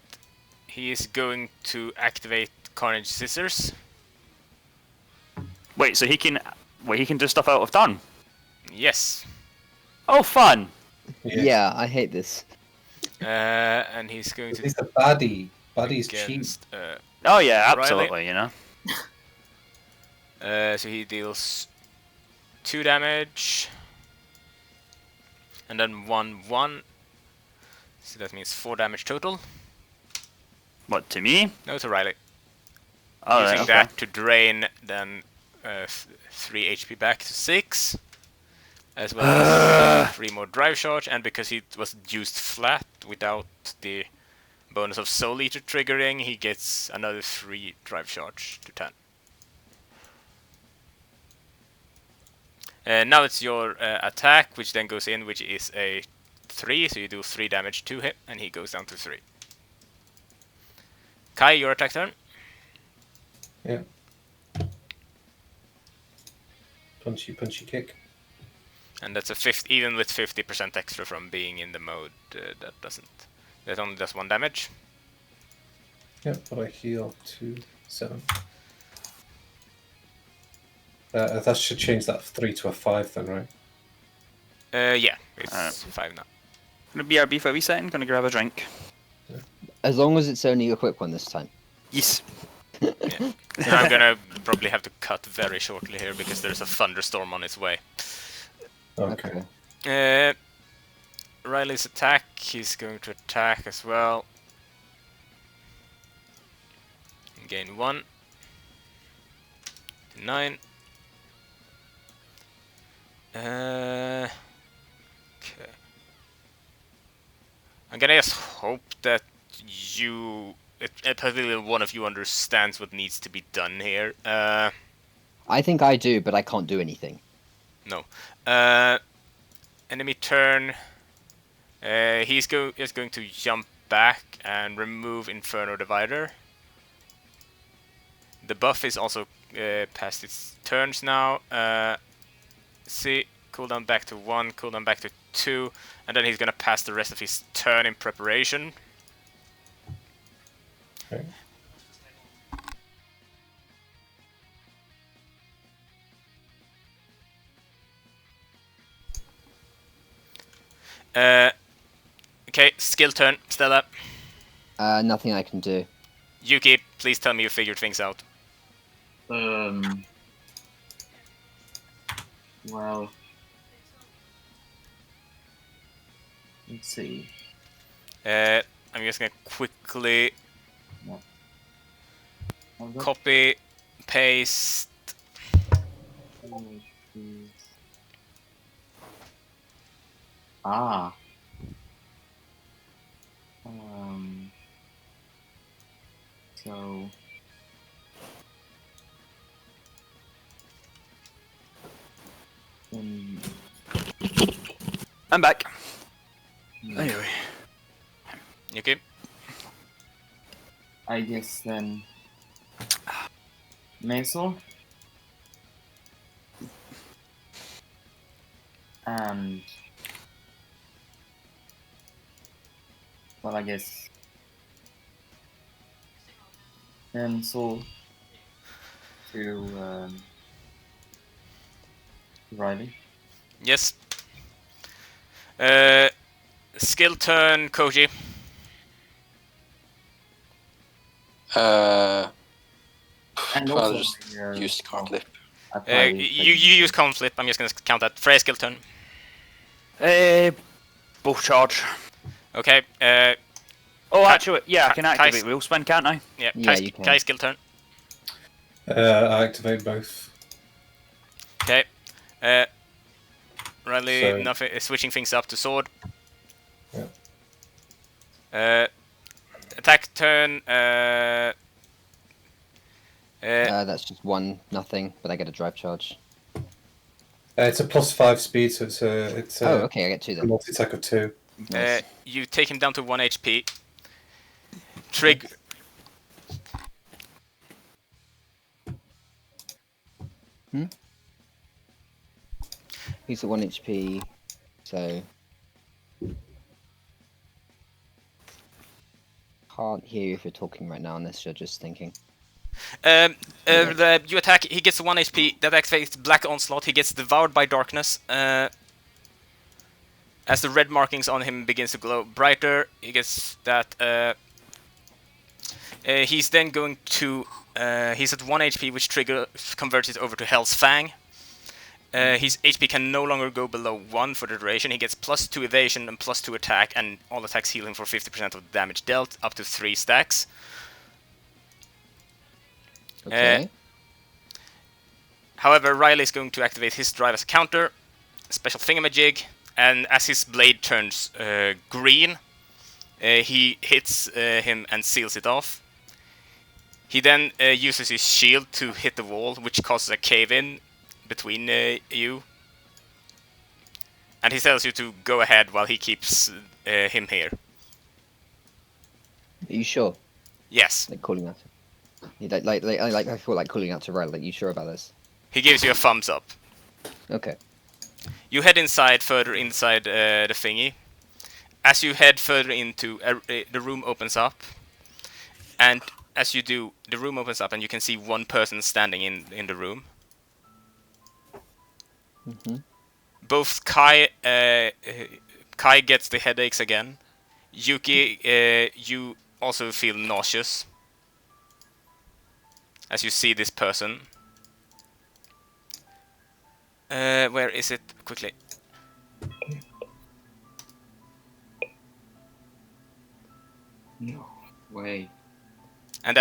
he is going to activate Carnage Scissors. Wait, so he can do stuff out of turn. Yes. Oh, fun! Yeah, I hate this. And he's going to He's a baddie. Baddie's cheap. against. Oh yeah, Riley. absolutely. You know. So he deals 2 damage, and then 1/1. So that means 4 damage total. What, to me? No, to Riley. Oh, Using right, okay. that to drain then 3 HP back to 6, as well as 3 more drive charge, and because he was used flat without the bonus of Soul Eater triggering, he gets another 3 drive charge to 10. Now it's your attack, which then goes in, which is a 3, so you do 3 damage to him, and he goes down to 3. Kai, your attack turn. Yeah. Punchy kick. And that's a 50, even with 50% extra from being in the mode, that only does 1 damage. Yeah, but I heal to 7. That should change that 3 to a 5 then, right? Yeah, it's 5 now. Gonna BRB for a wee second. Gonna grab a drink. As long as it's only a quick one this time. Yes. And I'm gonna probably have to cut very shortly here because there's a thunderstorm on its way. Okay. Riley's attack, he's going to attack as well. Gain 1 to 9. Okay. I'm gonna just hope that particularly one of you understands what needs to be done here. I think I do, but I can't do anything. No. Enemy turn. He's going to jump back and remove Inferno Divider. The buff is also past its turns now. See, cooldown back to 1, cooldown back to 2, and then he's gonna pass the rest of his turn in preparation. Okay. Okay, skill turn, Stella. Nothing I can do. Yuki, please tell me you figured things out. Well, let's see. I'm just gonna quickly I've got copy, paste. Ah. So. I'm back. Anyway. Yuki. I guess then. Mazel. And. Well, I guess. And so to Riley. Yes. Skill turn, Koji. And I'll also, just use card lip. You use Calm Flip. I'm just gonna count that. Freya skill turn. Both charge. Okay. Oh, Kai- actually, yeah, I can Kai- activate wheel spin, can't I? Yeah. Yeah, you can. Kai skill turn. I activate both. Okay. Riley, So- nothing. Switching things up to sword. Yeah. Attack turn. That's just 1-0, but I get a drive charge. It's a +5 speed, so it's Oh, a okay, I get 2 then. multi attack of 2. Nice. You take him down to 1 HP. Trigger. He's at 1 HP, so... Can't hear you if you're talking right now unless you're just thinking. You attack. He gets 1 HP. That activates Black Onslaught. He gets devoured by darkness. As the red markings on him begins to glow brighter, he gets that. He's then going to. He's at 1 HP, which converts it over to Hell's Fang. His HP can no longer go below 1 for the duration. He gets +2 evasion and +2 attack, and all attacks heal him for 50% of the damage dealt, up to 3 stacks. Okay. However, Riley is going to activate his drive as a counter, special thingamajig, and as his blade turns green, he hits him and seals it off. He then uses his shield to hit the wall, which causes a cave-in between you. And he tells you to go ahead while he keeps him here. Are you sure? Yes. Like calling out. You I feel like calling out to Riley. Like, you sure about this? He gives you a thumbs up. Okay. You head further inside the thingy. As you head further into the room opens up, and as you do, the room opens up, and you can see one person standing in the room. Both Kai gets the headaches again. Yuki, you also feel nauseous as you see this person. Where is it? Quickly. No way. And